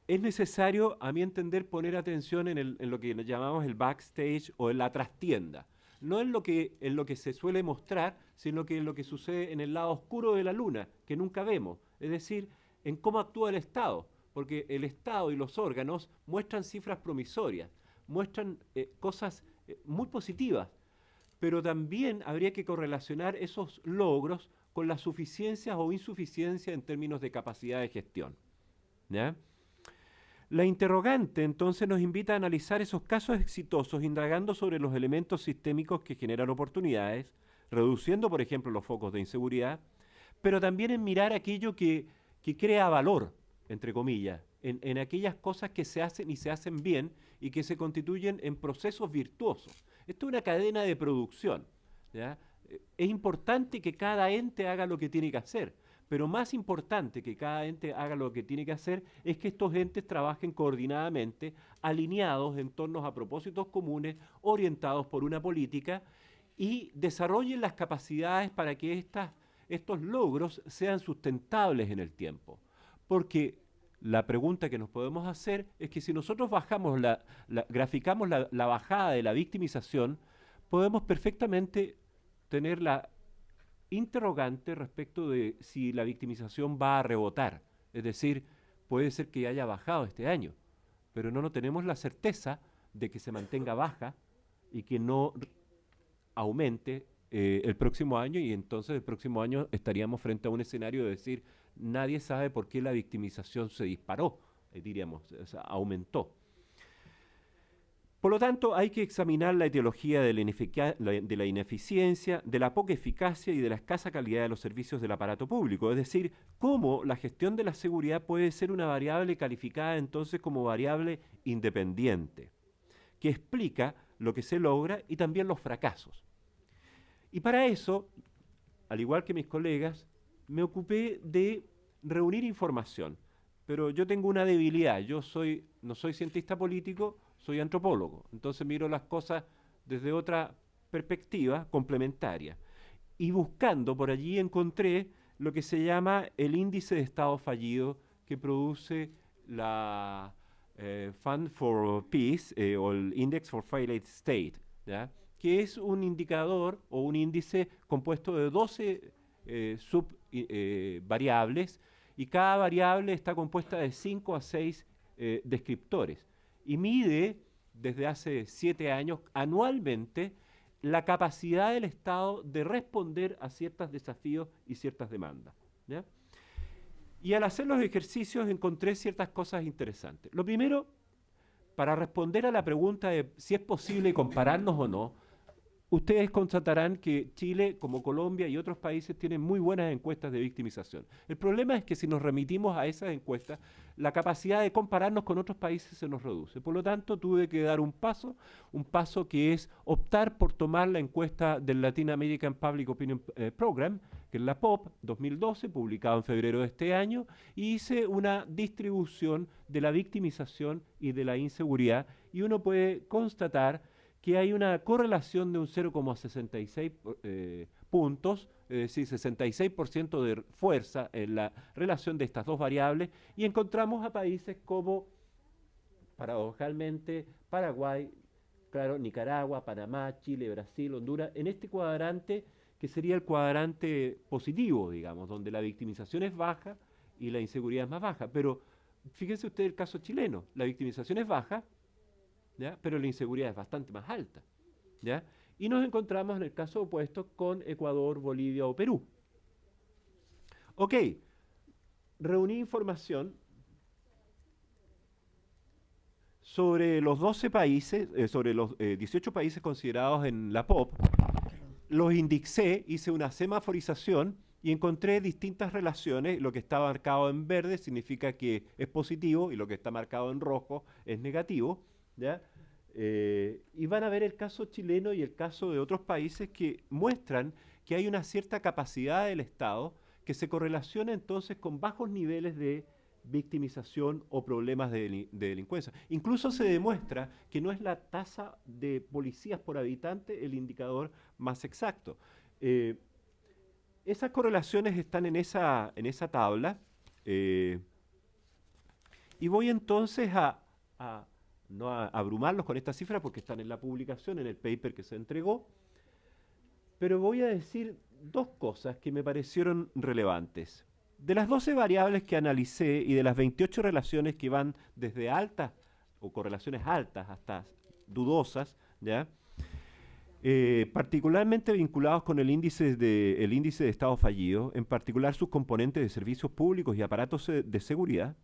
es necesario, a mi entender, poner atención en lo que llamamos el backstage o en la trastienda. No en lo que se suele mostrar, sino que en lo que sucede en el lado oscuro de la luna, que nunca vemos. Es decir, en cómo actúa el Estado. Porque el Estado y los órganos muestran cifras promisorias, muestran cosas muy positivas, pero también habría que correlacionar esos logros con las suficiencias o insuficiencias en términos de capacidad de gestión, ¿ya? La interrogante entonces nos invita a analizar esos casos exitosos indagando sobre los elementos sistémicos que generan oportunidades, reduciendo, por ejemplo, los focos de inseguridad, pero también en mirar aquello que crea valor, entre comillas, en aquellas cosas que se hacen y se hacen bien y que se constituyen en procesos virtuosos. Esto es una cadena de producción, ¿ya? Es importante que cada ente haga lo que tiene que hacer, pero más importante que cada ente haga lo que tiene que hacer es que estos entes trabajen coordinadamente, alineados en torno a propósitos comunes, orientados por una política y desarrollen las capacidades para que estos logros sean sustentables en el tiempo. Porque la pregunta que nos podemos hacer es que si nosotros graficamos la bajada de la victimización, podemos perfectamente tener la interrogante respecto de si la victimización va a rebotar. Es decir, puede ser que haya bajado este año, pero no tenemos la certeza de que se mantenga baja y que no aumente el próximo año, y entonces el próximo año estaríamos frente a un escenario de decir, nadie sabe por qué la victimización se disparó, diríamos, o sea, aumentó. Por lo tanto, hay que examinar la etiología de la ineficiencia, de la poca eficacia y de la escasa calidad de los servicios del aparato público, es decir, cómo la gestión de la seguridad puede ser una variable calificada entonces como variable independiente, que explica lo que se logra y también los fracasos. Y para eso, al igual que mis colegas, me ocupé de reunir información, pero yo tengo una debilidad, no soy cientista político, soy antropólogo, entonces miro las cosas desde otra perspectiva complementaria. Y buscando por allí encontré lo que se llama el índice de estado fallido que produce la Fund for Peace o el Index for Failed State, ¿ya? Que es un indicador o un índice compuesto de 12 subvariables y cada variable está compuesta de 5 a 6 descriptores. Y mide desde hace 7 años anualmente la capacidad del Estado de responder a ciertos desafíos y ciertas demandas, ¿ya? Y al hacer los ejercicios encontré ciertas cosas interesantes. Lo primero, para responder a la pregunta de si es posible compararnos o no, ustedes constatarán que Chile, como Colombia y otros países, tienen muy buenas encuestas de victimización. El problema es que si nos remitimos a esas encuestas, la capacidad de compararnos con otros países se nos reduce. Por lo tanto, tuve que dar un paso que es optar por tomar la encuesta del Latin American Public Opinion Program, que es la POP 2012, publicada en febrero de este año, y hice una distribución de la victimización y de la inseguridad, y uno puede constatar que hay una correlación de un 0,66 puntos, es decir, 66% de fuerza en la relación de estas dos variables, y encontramos a países como, paradojalmente, Paraguay, claro, Nicaragua, Panamá, Chile, Brasil, Honduras, en este cuadrante que sería el cuadrante positivo, digamos, donde la victimización es baja y la inseguridad es más baja, pero fíjense usted el caso chileno, la victimización es baja, ¿ya? Pero la inseguridad es bastante más alta, ¿ya? Y nos encontramos en el caso opuesto con Ecuador, Bolivia o Perú. Ok, reuní información sobre los 12 países, sobre los 18 países considerados en la POP. Los indexé, hice una semaforización y encontré distintas relaciones. Lo que está marcado en verde significa que es positivo y lo que está marcado en rojo es negativo, ¿ya? Y van a ver el caso chileno y el caso de otros países que muestran que hay una cierta capacidad del Estado que se correlaciona entonces con bajos niveles de victimización o problemas de delincuencia. Incluso se demuestra que no es la tasa de policías por habitante el indicador más exacto. Esas correlaciones están en esa tabla y voy entonces no a abrumarlos con estas cifras porque están en la publicación, en el paper que se entregó, pero voy a decir dos cosas que me parecieron relevantes. De las 12 variables que analicé y de las 28 relaciones que van desde altas o correlaciones altas hasta dudosas, ¿ya? Particularmente vinculados con el índice de Estado fallido, en particular sus componentes de servicios públicos y aparatos de seguridad,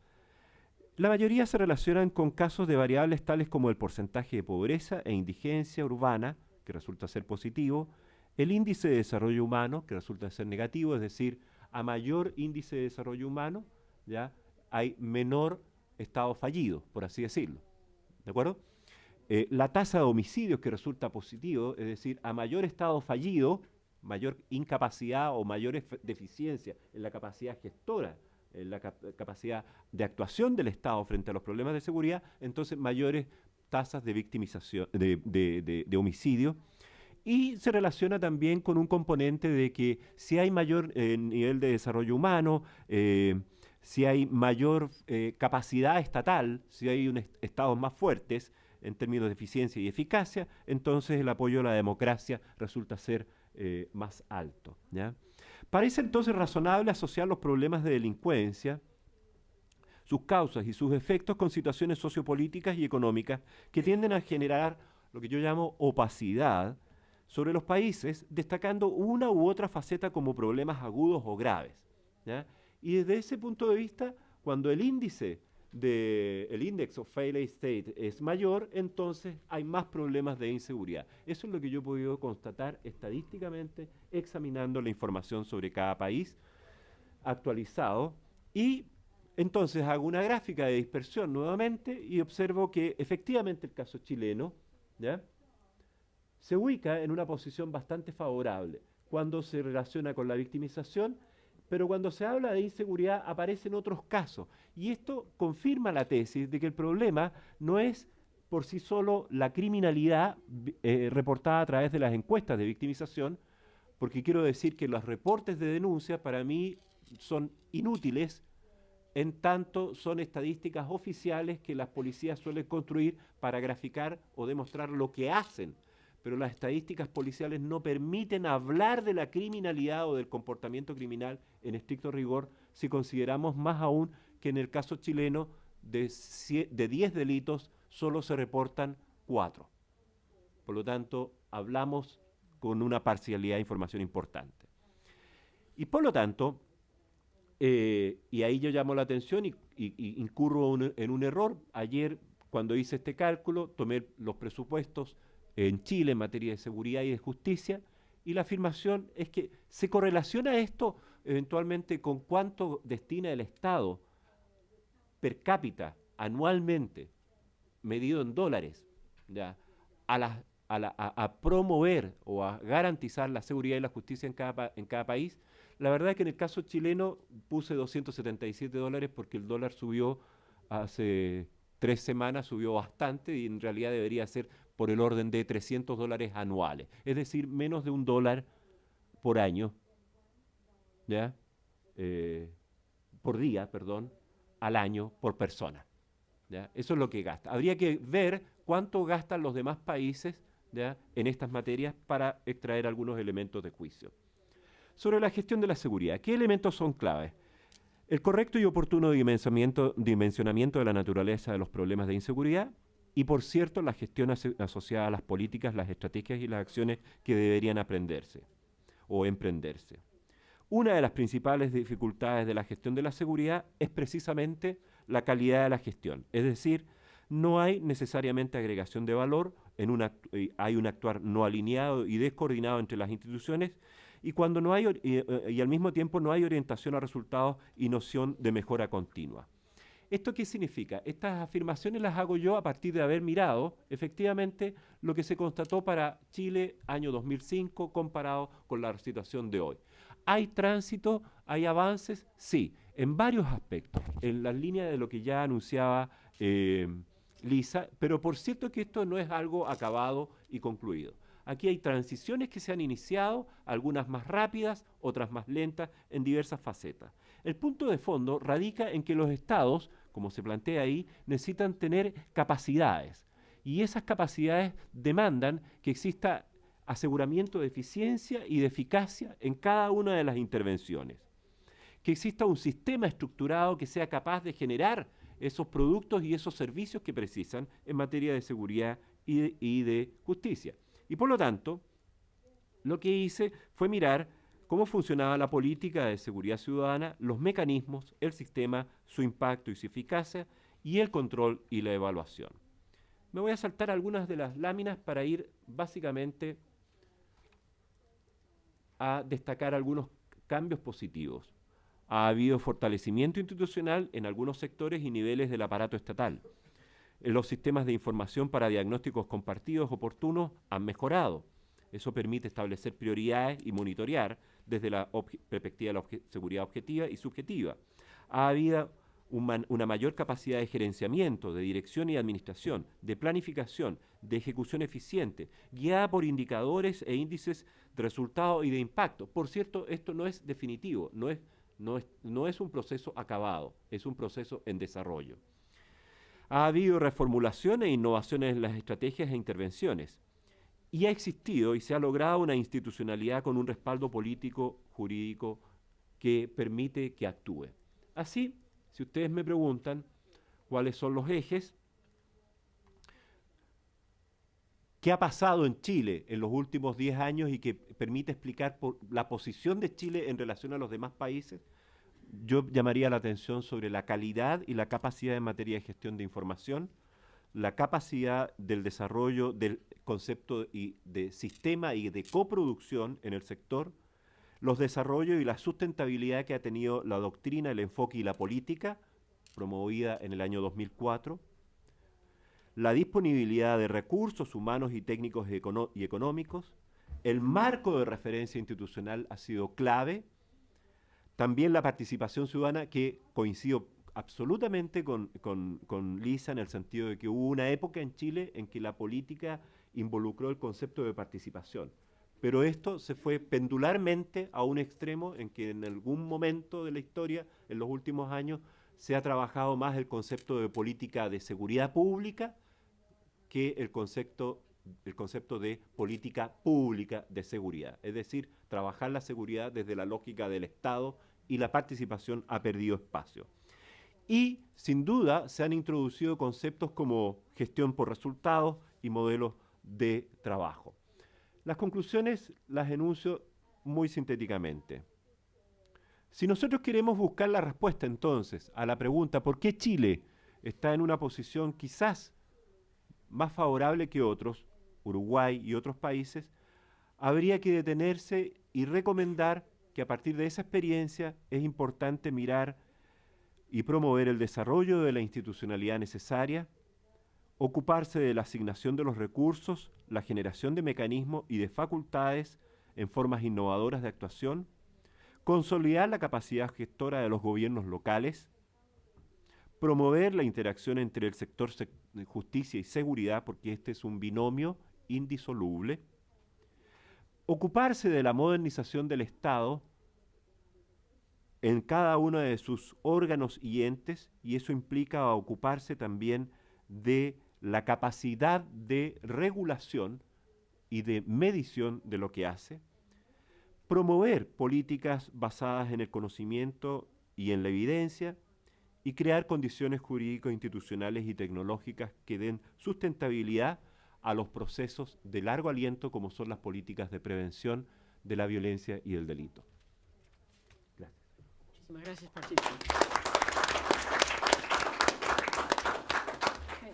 la mayoría se relacionan con casos de variables tales como el porcentaje de pobreza e indigencia urbana, que resulta ser positivo, el índice de desarrollo humano, que resulta ser negativo, es decir, a mayor índice de desarrollo humano, ¿ya? Hay menor estado fallido, por así decirlo. ¿De acuerdo? La tasa de homicidios, que resulta positivo, es decir, a mayor estado fallido, mayor incapacidad o mayor deficiencia en la capacidad gestora, en la capacidad de actuación del Estado frente a los problemas de seguridad, entonces mayores tasas de victimización, de homicidio. Y se relaciona también con un componente de que si hay mayor nivel de desarrollo humano, si hay mayor capacidad estatal, si hay estados más fuertes en términos de eficiencia y eficacia, entonces el apoyo a la democracia resulta ser más alto, ¿ya? Parece entonces razonable asociar los problemas de delincuencia, sus causas y sus efectos con situaciones sociopolíticas y económicas que tienden a generar lo que yo llamo opacidad sobre los países, destacando una u otra faceta como problemas agudos o graves, ¿ya? Y desde ese punto de vista, cuando el índice el Index of Failed State es mayor, entonces hay más problemas de inseguridad. Eso es lo que yo he podido constatar estadísticamente examinando la información sobre cada país actualizado. Y entonces hago una gráfica de dispersión nuevamente y observo que efectivamente el caso chileno, ¿ya?, se ubica en una posición bastante favorable cuando se relaciona con la victimización, pero cuando se habla de inseguridad aparecen otros casos. Y esto confirma la tesis de que el problema no es por sí solo la criminalidad reportada a través de las encuestas de victimización, porque quiero decir que los reportes de denuncia para mí son inútiles en tanto son estadísticas oficiales que las policías suelen construir para graficar o demostrar lo que hacen. Pero las estadísticas policiales no permiten hablar de la criminalidad o del comportamiento criminal en estricto rigor si consideramos más aún que en el caso chileno de 10 delitos solo se reportan 4. Por lo tanto, hablamos con una parcialidad de información importante. Y por lo tanto, y ahí yo llamo la atención y incurro en un error. Ayer, cuando hice este cálculo, tomé los presupuestos en Chile en materia de seguridad y de justicia, y la afirmación es que se correlaciona esto eventualmente con cuánto destina el Estado per cápita anualmente, medido en dólares, ¿ya?, a promover o a garantizar la seguridad y la justicia en cada país. La verdad es que en el caso chileno puse $277 porque el dólar subió hace 3 semanas, subió bastante y en realidad debería ser por el orden de $300 anuales, es decir, menos de $1 por año, ¿ya? Por día, perdón, al año por persona, ¿ya? Eso es lo que gasta. Habría que ver cuánto gastan los demás países, ¿ya?, en estas materias para extraer algunos elementos de juicio. Sobre la gestión de la seguridad, ¿qué elementos son claves? El correcto y oportuno dimensionamiento de la naturaleza de los problemas de inseguridad y, por cierto, la gestión asociada a las políticas, las estrategias y las acciones que deberían aprenderse o emprenderse. Una de las principales dificultades de la gestión de la seguridad es precisamente la calidad de la gestión. Es decir, no hay necesariamente agregación de valor, hay un actuar no alineado y descoordinado entre las instituciones, y cuando no hay, y al mismo tiempo no hay orientación a resultados y noción de mejora continua. ¿Esto qué significa? Estas afirmaciones las hago yo a partir de haber mirado efectivamente lo que se constató para Chile año 2005 comparado con la situación de hoy. ¿Hay tránsito? ¿Hay avances? Sí, en varios aspectos, en la línea de lo que ya anunciaba Lisa, pero por cierto que esto no es algo acabado y concluido. Aquí hay transiciones que se han iniciado, algunas más rápidas, otras más lentas, en diversas facetas. El punto de fondo radica en que los estados, como se plantea ahí, necesitan tener capacidades. Y esas capacidades demandan que exista aseguramiento de eficiencia y de eficacia en cada una de las intervenciones. Que exista un sistema estructurado que sea capaz de generar esos productos y esos servicios que precisan en materia de seguridad y de justicia. Y por lo tanto, lo que hice fue mirar cómo funcionaba la política de seguridad ciudadana, los mecanismos, el sistema, su impacto y su eficacia, y el control y la evaluación. Me voy a saltar algunas de las láminas para ir básicamente a destacar algunos cambios positivos. Ha habido fortalecimiento institucional en algunos sectores y niveles del aparato estatal. Los sistemas de información para diagnósticos compartidos oportunos han mejorado. Eso permite establecer prioridades y monitorear desde la perspectiva de la seguridad objetiva y subjetiva. Ha habido una mayor capacidad de gerenciamiento, de dirección y administración, de planificación, de ejecución eficiente, guiada por indicadores e índices de resultado y de impacto. Por cierto, esto no es definitivo, no es un proceso acabado, es un proceso en desarrollo. Ha habido reformulación e innovaciones en las estrategias e intervenciones. Y ha existido y se ha logrado una institucionalidad con un respaldo político, jurídico, que permite que actúe. Así, si ustedes me preguntan cuáles son los ejes, ¿qué ha pasado en Chile en los últimos 10 años y que permite explicar la posición de Chile en relación a los demás países? Yo llamaría la atención sobre la calidad y la capacidad en materia de gestión de información, la capacidad del desarrollo del concepto de sistema y de coproducción en el sector, los desarrollos y la sustentabilidad que ha tenido la doctrina, el enfoque y la política, promovida en el año 2004, la disponibilidad de recursos humanos y técnicos y económicos, el marco de referencia institucional ha sido clave, también la participación ciudadana, que coincido absolutamente con Lisa en el sentido de que hubo una época en Chile en que la política involucró el concepto de participación. Pero esto se fue pendularmente a un extremo en que en algún momento de la historia, en los últimos años, se ha trabajado más el concepto de política de seguridad pública que el concepto de política pública de seguridad. Es decir, trabajar la seguridad desde la lógica del Estado y la participación ha perdido espacio. Y, sin duda, se han introducido conceptos como gestión por resultados y modelos de trabajo. Las conclusiones las enuncio muy sintéticamente. Si nosotros queremos buscar la respuesta entonces a la pregunta ¿por qué Chile está en una posición quizás más favorable que otros, Uruguay y otros países, habría que detenerse y recomendar que a partir de esa experiencia es importante mirar y promover el desarrollo de la institucionalidad necesaria, ocuparse de la asignación de los recursos, la generación de mecanismos y de facultades en formas innovadoras de actuación, consolidar la capacidad gestora de los gobiernos locales, promover la interacción entre el sector justicia y seguridad, porque este es un binomio indisoluble, ocuparse de la modernización del Estado en cada uno de sus órganos y entes, y eso implica ocuparse también de la capacidad de regulación y de medición de lo que hace, promover políticas basadas en el conocimiento y en la evidencia, y crear condiciones jurídicas, institucionales y tecnológicas que den sustentabilidad a los procesos de largo aliento como son las políticas de prevención de la violencia y el delito. Gracias. Muchísimas gracias, Patricio. Okay.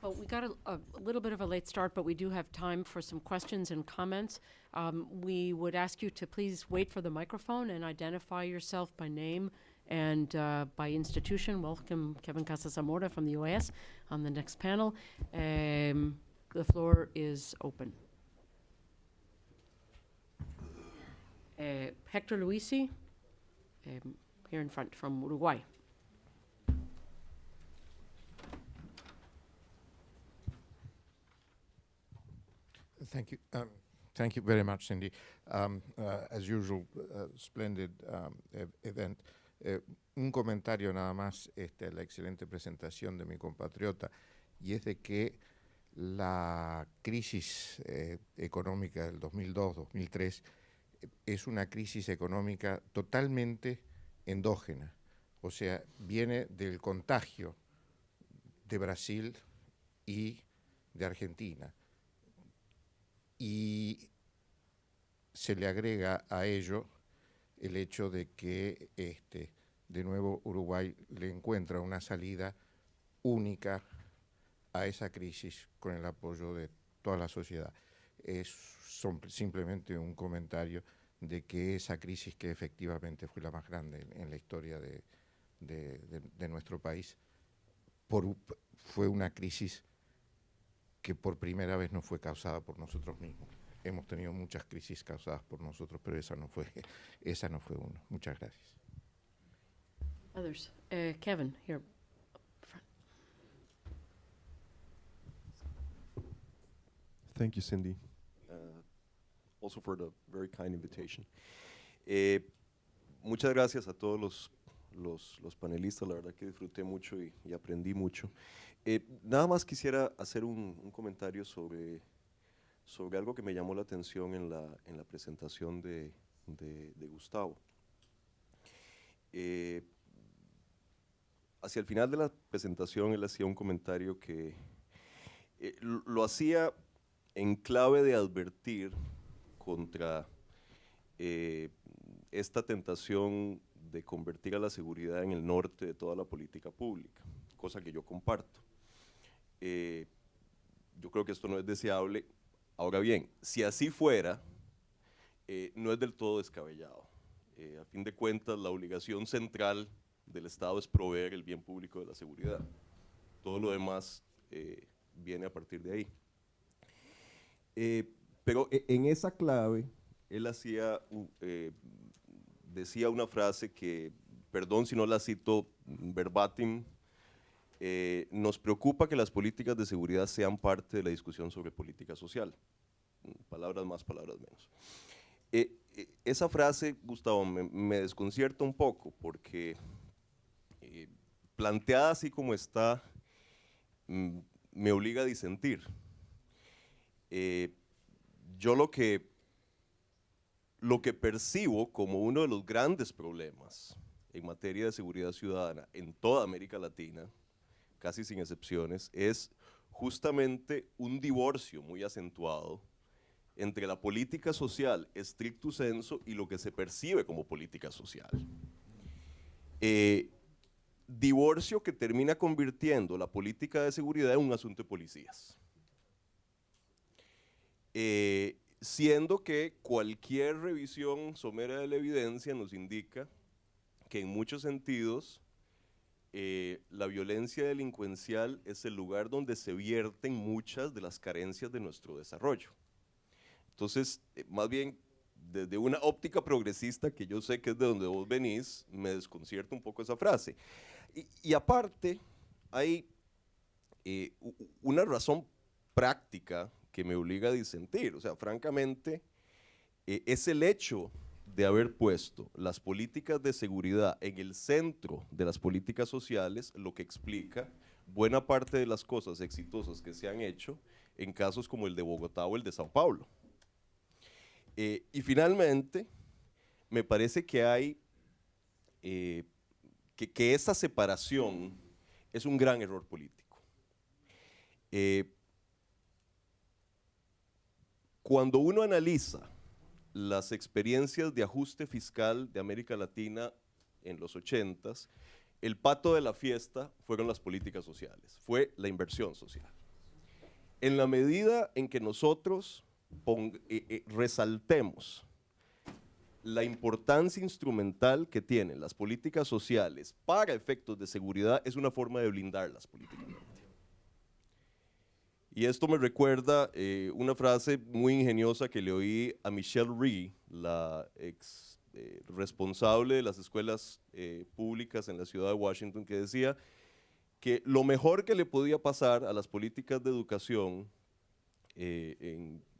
Well, we got a little bit of a late start, but we do have time for some questions and comments. We would ask you to please wait for the microphone and identify yourself by name and by institution. Welcome, Kevin Casazamora from the OAS on the next panel. The floor is open. Hector Luisi, here in front from Uruguay. Thank you. Thank you very much, Cindy. As usual, splendid event. Un comentario nada más a la excelente presentación de mi compatriota, y es de que la crisis económica del 2002-2003 es una crisis económica totalmente endógena, o sea, viene del contagio de Brasil y de Argentina. Y se le agrega a ello el hecho de que de nuevo Uruguay le encuentra una salida única a esa crisis con el apoyo de toda la sociedad. Es simplemente un comentario de que esa crisis, que efectivamente fue la más grande en la historia de nuestro país, fue una crisis que por primera vez no fue causada por nosotros mismos. Hemos tenido muchas crisis causadas por nosotros, pero esa no fue una. Muchas gracias. Others. Kevin, here. Front. Thank you, Cindy, also for the very kind invitation. Muchas gracias a todos los panelistas, la verdad que disfruté mucho y aprendí mucho. Nada más quisiera hacer un comentario sobre algo que me llamó la atención en la presentación de Gustavo. Hacia el final de la presentación él hacía un comentario que lo hacía en clave de advertir contra esta tentación de convertir a la seguridad en el norte de toda la política pública, cosa que yo comparto. Yo creo que esto no es deseable. Ahora bien, si así fuera, no es del todo descabellado. A fin de cuentas, la obligación central del Estado es proveer el bien público de la seguridad. Todo lo demás viene a partir de ahí. Pero en esa clave, él decía una frase que, perdón si no la cito verbatim, nos preocupa que las políticas de seguridad sean parte de la discusión sobre política social. Palabras más, palabras menos. Esa frase, Gustavo, me desconcierta un poco porque planteada así como está, me obliga a disentir. Yo lo que percibo como uno de los grandes problemas en materia de seguridad ciudadana en toda América Latina, casi sin excepciones, es justamente un divorcio muy acentuado entre la política social stricto sensu y lo que se percibe como política social. Divorcio que termina convirtiendo la política de seguridad en un asunto de policías. Siendo que cualquier revisión somera de la evidencia nos indica que en muchos sentidos la violencia delincuencial es el lugar donde se vierten muchas de las carencias de nuestro desarrollo. Entonces, más bien, desde una óptica progresista, que yo sé que es de donde vos venís, me desconcierta un poco esa frase. Y aparte, hay una razón práctica que me obliga a disentir. O sea, francamente, es el hecho de haber puesto las políticas de seguridad en el centro de las políticas sociales lo que explica buena parte de las cosas exitosas que se han hecho en casos como el de Bogotá o el de Sao Paulo. Y finalmente, me parece que hay que esa separación es un gran error político. Cuando uno analiza las experiencias de ajuste fiscal de América Latina en los 80s, el pato de la fiesta fueron las políticas sociales, fue la inversión social. En la medida en que nosotros resaltemos la importancia instrumental que tienen las políticas sociales para efectos de seguridad, es una forma de blindarlas políticamente. Y esto me recuerda una frase muy ingeniosa que le oí a Michelle Rhee, la ex responsable de las escuelas públicas en la ciudad de Washington, que decía que lo mejor que le podía pasar a las políticas de educación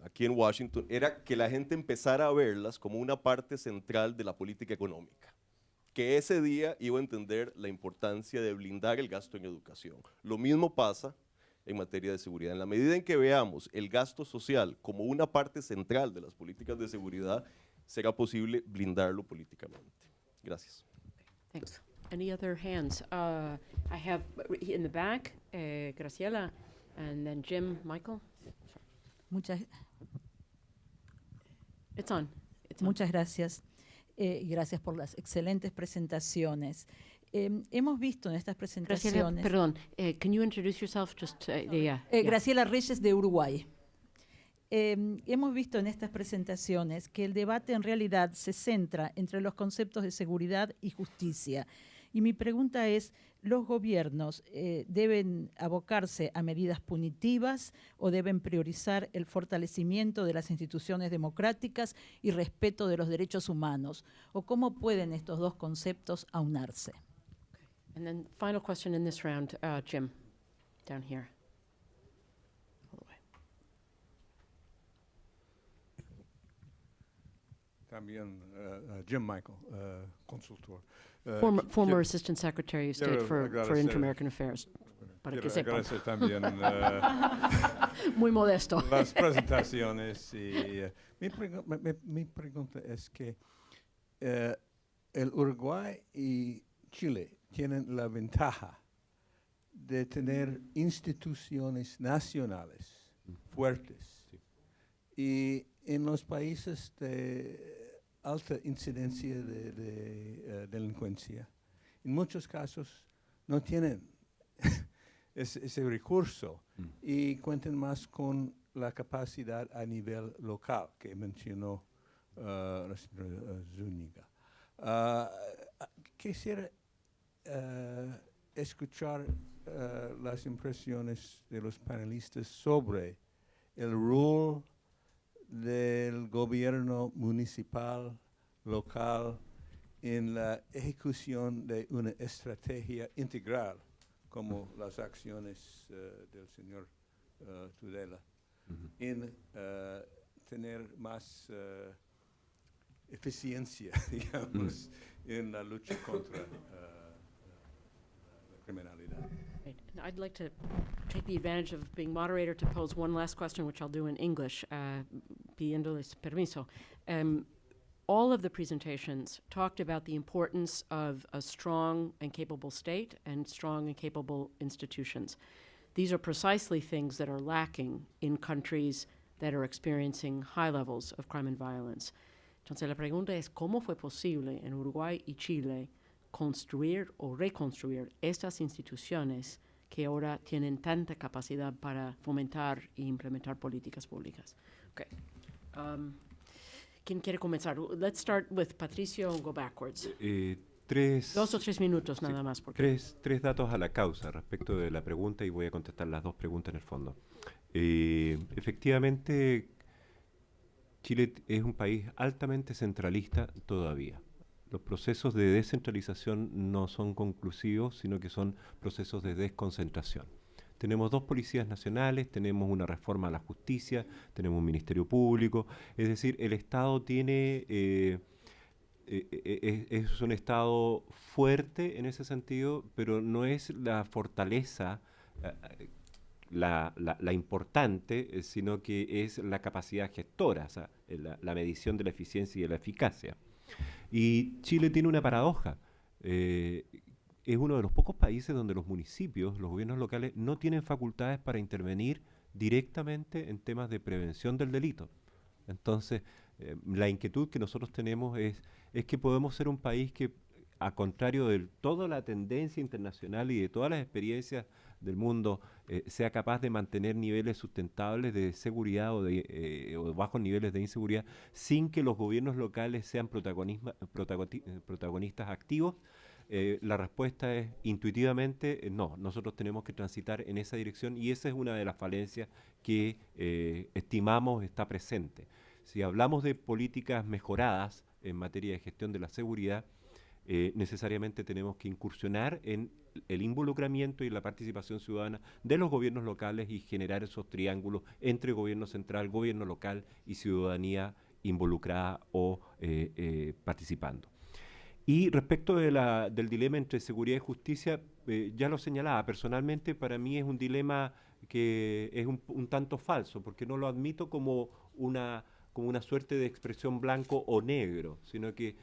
aquí en Washington era que la gente empezara a verlas como una parte central de la política económica, que ese día iba a entender la importancia de blindar el gasto en educación. Lo mismo pasa en materia de seguridad. En la medida en que veamos el gasto social como una parte central de las políticas de seguridad, será posible blindarlo políticamente. Gracias. Thanks. Any other hands? I have in the back, Graciela, and then Jim, Michael. Muchas, It's on. It's on. muchas gracias. Y gracias por las excelentes presentaciones. Hemos visto en estas Graciela, presentaciones... perdón, can you introduce yourself just, yeah. Graciela Reyes de Uruguay. Hemos visto en estas presentaciones que el debate en realidad se centra entre los conceptos de seguridad y justicia. Y mi pregunta es, ¿los gobiernos deben abocarse a medidas punitivas o deben priorizar el fortalecimiento de las instituciones democráticas y respeto de los derechos humanos? ¿O cómo pueden estos dos conceptos aunarse? And then final question in this round, Jim, down here. All the way. También Jim Michael, consultor. Former Assistant Secretary of State quiero for agradecer- Inter-American Affairs. Para que Quiero sepan. agradecer también Muy modesto. las presentaciones. Y, mi pregunta es que el Uruguay y Chile tienen la ventaja de tener instituciones nacionales fuertes. Y en los países de alta incidencia de delincuencia, en muchos casos no tienen ese recurso y cuentan más con la capacidad a nivel local que mencionó la señora Zúñiga. Quisiera escuchar las impresiones de los panelistas sobre el rol del gobierno municipal, local, en la ejecución de una estrategia integral, como las acciones del señor Tudela, en tener más eficiencia, digamos, en la lucha contra la criminalidad. Right. And I'd like to take the advantage of being moderator to pose one last question, which I'll do in English, pidiéndoles permiso. All of the presentations talked about the importance of a strong and capable state and strong and capable institutions. These are precisely things that are lacking in countries that are experiencing high levels of crime and violence. Entonces la pregunta es, ¿cómo fue posible en Uruguay y Chile construir o reconstruir estas instituciones que ahora tienen tanta capacidad para fomentar e implementar políticas públicas? Okay. ¿Quién quiere comenzar? Let's start with Patricio and go backwards. 2 o 3 minutos nada más. Porque Tres datos a la causa respecto de la pregunta y voy a contestar las dos preguntas en el fondo. Efectivamente, Chile es un país altamente centralista todavía. Los procesos de descentralización no son conclusivos, sino que son procesos de desconcentración. Tenemos 2 policías nacionales, tenemos una reforma a la justicia, tenemos un ministerio público, es decir, el Estado tiene, es un Estado fuerte en ese sentido, pero no es la fortaleza la importante, sino que es la capacidad gestora, o sea, la medición de la eficiencia y de la eficacia. Y Chile tiene una paradoja. es uno de los pocos países donde los municipios, los gobiernos locales, no tienen facultades para intervenir directamente en temas de prevención del delito. Entonces, la inquietud que nosotros tenemos es que podemos ser un país que, a contrario de toda la tendencia internacional y de todas las experiencias del mundo, sea capaz de mantener niveles sustentables de seguridad o bajos niveles de inseguridad sin que los gobiernos locales sean protagonistas activos. La respuesta es intuitivamente no. Nosotros tenemos que transitar en esa dirección y esa es una de las falencias que estimamos está presente. Si hablamos de políticas mejoradas en materia de gestión de la seguridad, necesariamente tenemos que incursionar en el involucramiento y la participación ciudadana de los gobiernos locales y generar esos triángulos entre gobierno central, gobierno local y ciudadanía involucrada o participando. Y respecto del dilema entre seguridad y justicia, ya lo señalaba, personalmente para mí es un dilema que es un tanto falso, porque no lo admito como una suerte de expresión blanco o negro, sino que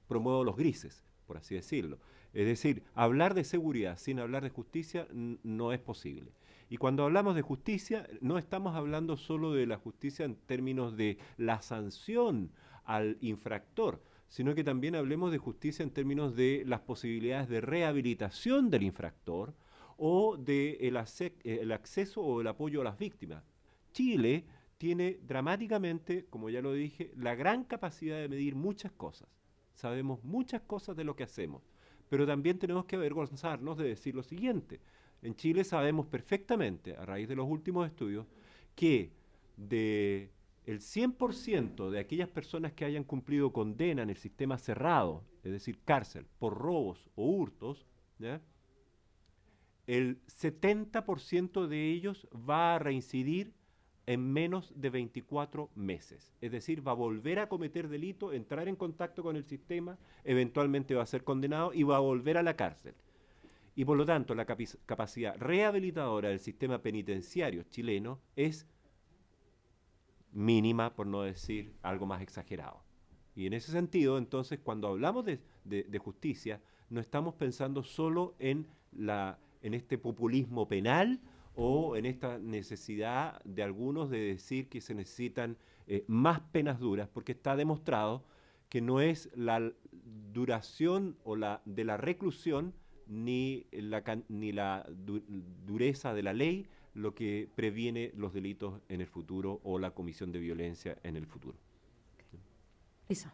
promuevo los grises, por así decirlo. Es decir, hablar de seguridad sin hablar de justicia no es posible. Y cuando hablamos de justicia, no estamos hablando solo de la justicia en términos de la sanción al infractor, sino que también hablemos de justicia en términos de las posibilidades de rehabilitación del infractor o de el acceso o el apoyo a las víctimas. Chile tiene dramáticamente, como ya lo dije, la gran capacidad de medir muchas cosas. Sabemos muchas cosas de lo que hacemos, pero también tenemos que avergonzarnos de decir lo siguiente. En Chile sabemos perfectamente, a raíz de los últimos estudios, que del 100% de aquellas personas que hayan cumplido condena en el sistema cerrado, es decir, cárcel, por robos o hurtos, ¿ya?, el 70% de ellos va a reincidir en menos de 24 meses. Es decir, va a volver a cometer delito, entrar en contacto con el sistema, eventualmente va a ser condenado y va a volver a la cárcel. Y por lo tanto, la capacidad rehabilitadora del sistema penitenciario chileno es mínima, por no decir algo más exagerado. Y en ese sentido, entonces, cuando hablamos de justicia, no estamos pensando solo en este populismo penal o en esta necesidad de algunos de decir que se necesitan más penas duras, porque está demostrado que no es la duración de la reclusión ni la dureza de la ley lo que previene los delitos en el futuro o la comisión de violencia en el futuro. Lisa.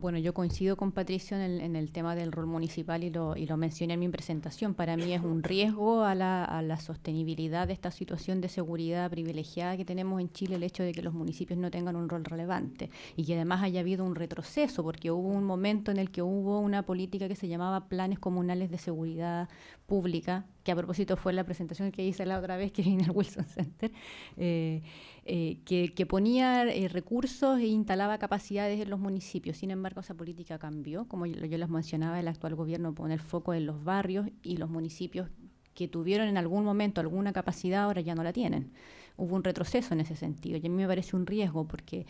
Bueno, yo coincido con Patricio en el tema del rol municipal y lo mencioné en mi presentación. Para mí es un riesgo a la sostenibilidad de esta situación de seguridad privilegiada que tenemos en Chile, el hecho de que los municipios no tengan un rol relevante y que además haya habido un retroceso, porque hubo un momento en el que hubo una política que se llamaba Planes Comunales de Seguridad Pública, que a propósito fue la presentación que hice la otra vez que vine al Wilson Center, que ponía recursos e instalaba capacidades en los municipios. Sin embargo, esa política cambió. Como yo les mencionaba, el actual gobierno pone el foco en los barrios y los municipios que tuvieron en algún momento alguna capacidad ahora ya no la tienen. Hubo un retroceso en ese sentido y a mí me parece un riesgo porque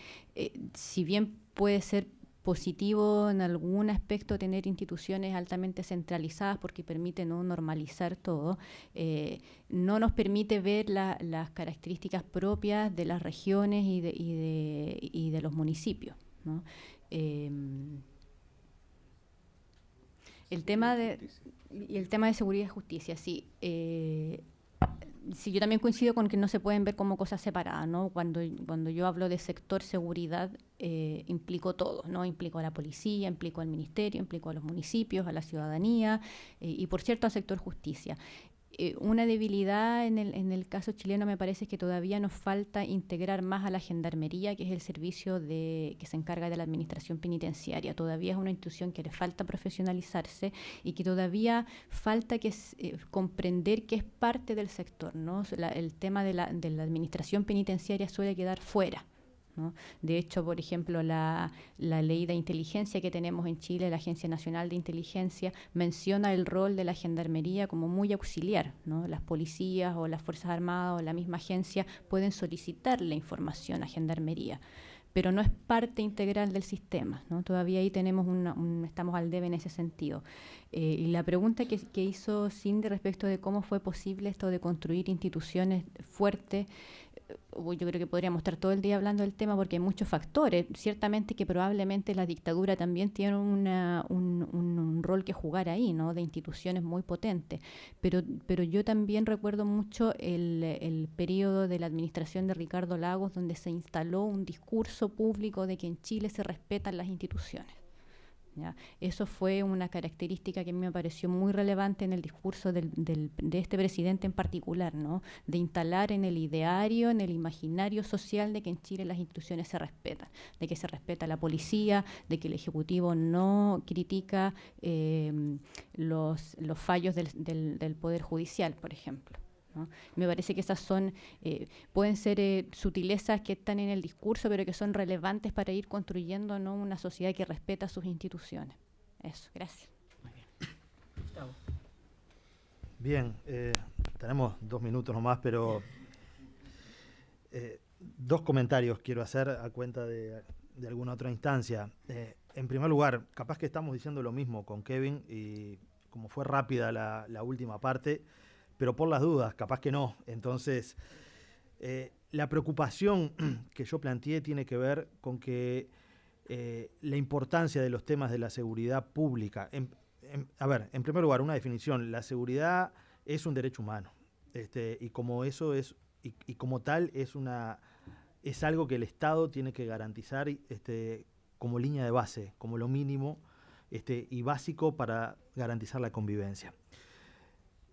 si bien puede ser positivo en algún aspecto tener instituciones altamente centralizadas porque permite no normalizar todo, no nos permite ver las características propias de las regiones y de los municipios, ¿no? El tema de seguridad y justicia, sí. Sí, yo también coincido con que no se pueden ver como cosas separadas, ¿no? Cuando yo hablo de sector seguridad, implico todo, ¿no? Implico a la policía, implico al ministerio, implico a los municipios, a la ciudadanía y, por cierto, al sector justicia. Una debilidad en el caso chileno me parece que todavía nos falta integrar más a la gendarmería, que es el servicio que se encarga de la administración penitenciaria. Todavía es una institución que le falta profesionalizarse y que todavía falta comprender que es parte del sector, ¿no? El tema de la administración penitenciaria suele quedar fuera, ¿no? De hecho, por ejemplo, la ley de inteligencia que tenemos en Chile, la Agencia Nacional de Inteligencia, menciona el rol de la gendarmería como muy auxiliar, ¿no? Las policías o las Fuerzas Armadas o la misma agencia pueden solicitar la información a gendarmería, pero no es parte integral del sistema, ¿no? Todavía ahí tenemos estamos al debe en ese sentido. Y la pregunta que hizo Cindy respecto de cómo fue posible esto de construir instituciones fuertes, yo creo que podríamos estar todo el día hablando del tema porque hay muchos factores. Ciertamente que probablemente la dictadura también tiene un rol que jugar ahí, ¿no? De instituciones muy potentes. Pero yo también recuerdo mucho el periodo de la administración de Ricardo Lagos, donde se instaló un discurso público de que en Chile se respetan las instituciones. ¿Ya? Eso fue una característica que a mí me pareció muy relevante en el discurso de este presidente en particular, ¿no? De instalar en el ideario, en el imaginario social de que en Chile las instituciones se respetan, de que se respeta la policía, de que el Ejecutivo no critica los fallos del Poder Judicial, por ejemplo, ¿no? Me parece que esas pueden ser sutilezas que están en el discurso, pero que son relevantes para ir construyendo, ¿no? Una sociedad que respeta sus instituciones. Eso, gracias. Bien, tenemos 2 minutos nomás, pero 2 comentarios quiero hacer a cuenta de alguna otra instancia. En primer lugar, capaz que estamos diciendo lo mismo con Kevin y como fue rápida la última parte, pero por las dudas, capaz que no. Entonces, la preocupación que yo planteé tiene que ver con que la importancia de los temas de la seguridad pública. A ver, en primer lugar, una definición. La seguridad es un derecho humano. Y como eso es, y como tal, es algo que el Estado tiene que garantizar como línea de base, como lo mínimo y básico para garantizar la convivencia.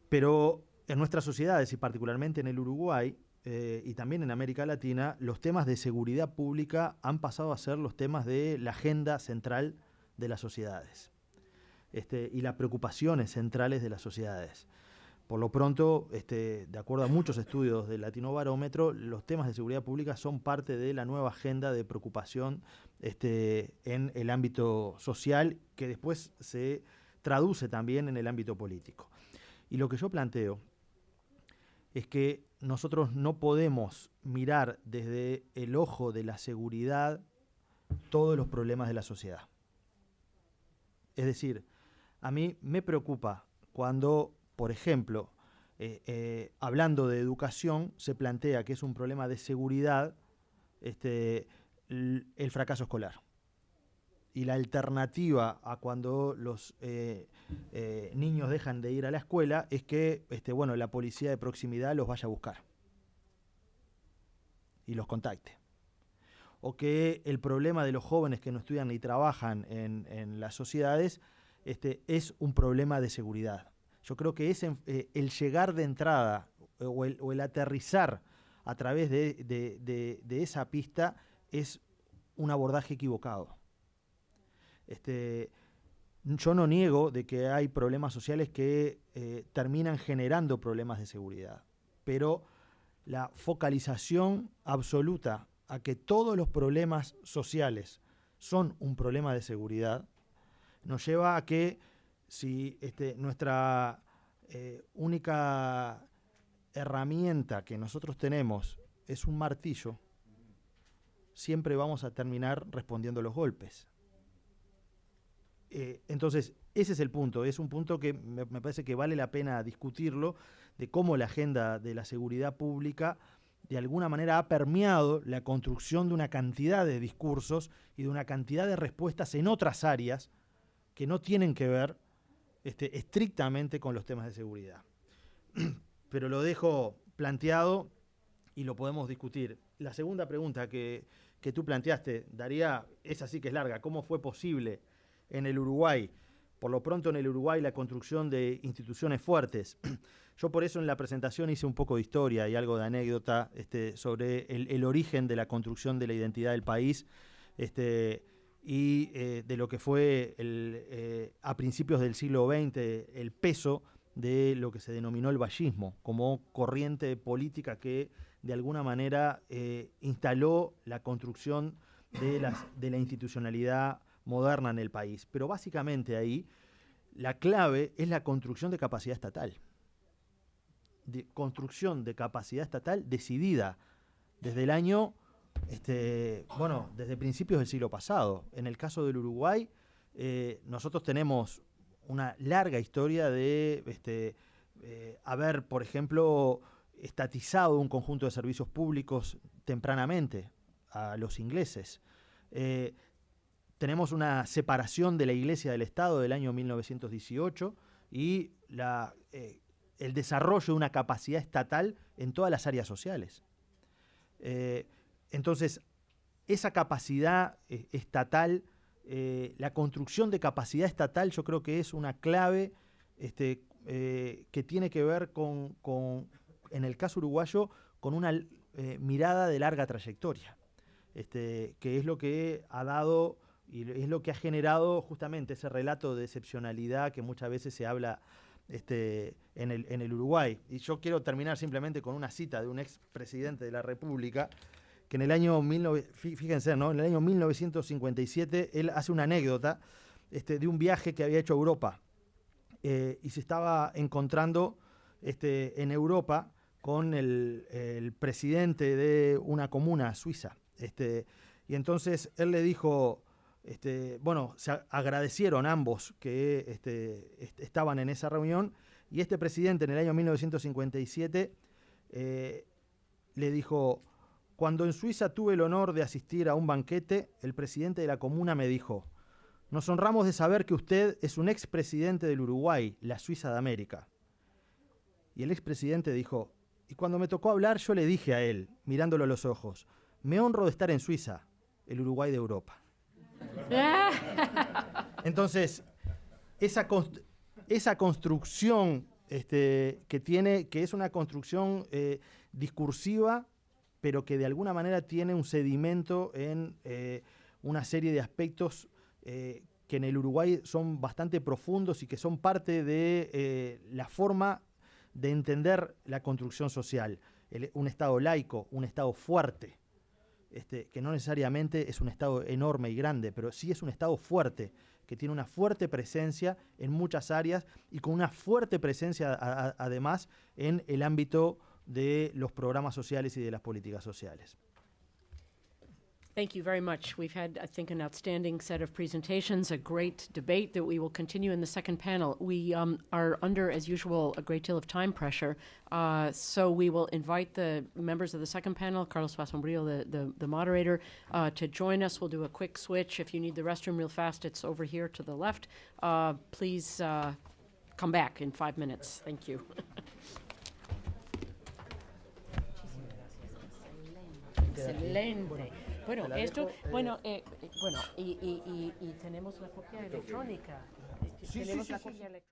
Pero en nuestras sociedades, y particularmente en el Uruguay, y también en América Latina, los temas de seguridad pública han pasado a ser los temas de la agenda central de las sociedades y las preocupaciones centrales de las sociedades. Por lo pronto, de acuerdo a muchos estudios del Latinobarómetro, los temas de seguridad pública son parte de la nueva agenda de preocupación en el ámbito social, que después se traduce también en el ámbito político. Y lo que yo planteo es que nosotros no podemos mirar desde el ojo de la seguridad todos los problemas de la sociedad. Es decir, a mí me preocupa cuando, por ejemplo, hablando de educación, se plantea que es un problema de seguridad el fracaso escolar. Y la alternativa a cuando los niños dejan de ir a la escuela es que la policía de proximidad los vaya a buscar y los contacte. O que el problema de los jóvenes que no estudian ni trabajan en las sociedades es un problema de seguridad. Yo creo que el llegar de entrada o el aterrizar a través de esa pista es un abordaje equivocado. Yo no niego de que hay problemas sociales que terminan generando problemas de seguridad, pero la focalización absoluta a que todos los problemas sociales son un problema de seguridad nos lleva a que si nuestra única herramienta que nosotros tenemos es un martillo, siempre vamos a terminar respondiendo los golpes. Entonces, ese es el punto. Es un punto que me parece que vale la pena discutirlo, de cómo la agenda de la seguridad pública de alguna manera ha permeado la construcción de una cantidad de discursos y de una cantidad de respuestas en otras áreas que no tienen que ver estrictamente con los temas de seguridad. Pero lo dejo planteado y lo podemos discutir. La segunda pregunta que tú planteaste, Daría, esa sí que es larga. ¿Cómo fue posible en el Uruguay? Por lo pronto en el Uruguay la construcción de instituciones fuertes. Yo por eso en la presentación hice un poco de historia y algo de anécdota sobre el origen de la construcción de la identidad del país y de lo que fue a principios del siglo XX el peso de lo que se denominó el vallismo como corriente política que de alguna manera instaló la construcción de la institucionalidad moderna en el país. Pero básicamente ahí la clave es la construcción de capacidad estatal. Construcción de capacidad estatal decidida desde el año bueno, desde principios del siglo pasado. En el caso del Uruguay, nosotros tenemos una larga historia de haber, por ejemplo, estatizado un conjunto de servicios públicos tempranamente a los ingleses. Tenemos una separación de la Iglesia del Estado del año 1918 y el desarrollo de una capacidad estatal en todas las áreas sociales. Entonces, esa capacidad estatal, la construcción de capacidad estatal, yo creo que es una clave que tiene que ver en el caso uruguayo, con una mirada de larga trayectoria, que es lo que ha dado y es lo que ha generado justamente ese relato de excepcionalidad que muchas veces se habla en el Uruguay. Y yo quiero terminar simplemente con una cita de un expresidente de la República, que en el año, fíjense, ¿no? En el año 1957, él hace una anécdota de un viaje que había hecho a Europa, y se estaba encontrando en Europa con el presidente de una comuna suiza. Y entonces él le dijo, bueno, se agradecieron ambos que estaban en esa reunión, y este presidente en el año 1957 le dijo: cuando en Suiza tuve el honor de asistir a un banquete, el presidente de la comuna me dijo: nos honramos de saber que usted es un expresidente del Uruguay, la Suiza de América. Y el expresidente dijo: y cuando me tocó hablar, yo le dije a él, mirándolo a los ojos: me honro de estar en Suiza, el Uruguay de Europa. Entonces, esa construcción que es una construcción discursiva, pero que de alguna manera tiene un sedimento en una serie de aspectos que en el Uruguay son bastante profundos y que son parte de la forma de entender la construcción social. Un Estado laico, un Estado fuerte, que no necesariamente es un Estado enorme y grande, pero sí es un Estado fuerte, que tiene una fuerte presencia en muchas áreas y con una fuerte presencia además en el ámbito de los programas sociales y de las políticas sociales. Thank you very much. We've had, I think, an outstanding set of presentations, a great debate that we will continue in the second panel. We are under, as usual, a great deal of time pressure, so we will invite the members of the second panel, Carlos Paz-Sombrio, the moderator, to join us. We'll do a quick switch. If you need the restroom real fast, it's over here to the left. Please come back in 5 minutes. Thank you. Excelente. Bueno, y tenemos la copia electrónica. Tenemos la copia electrónica.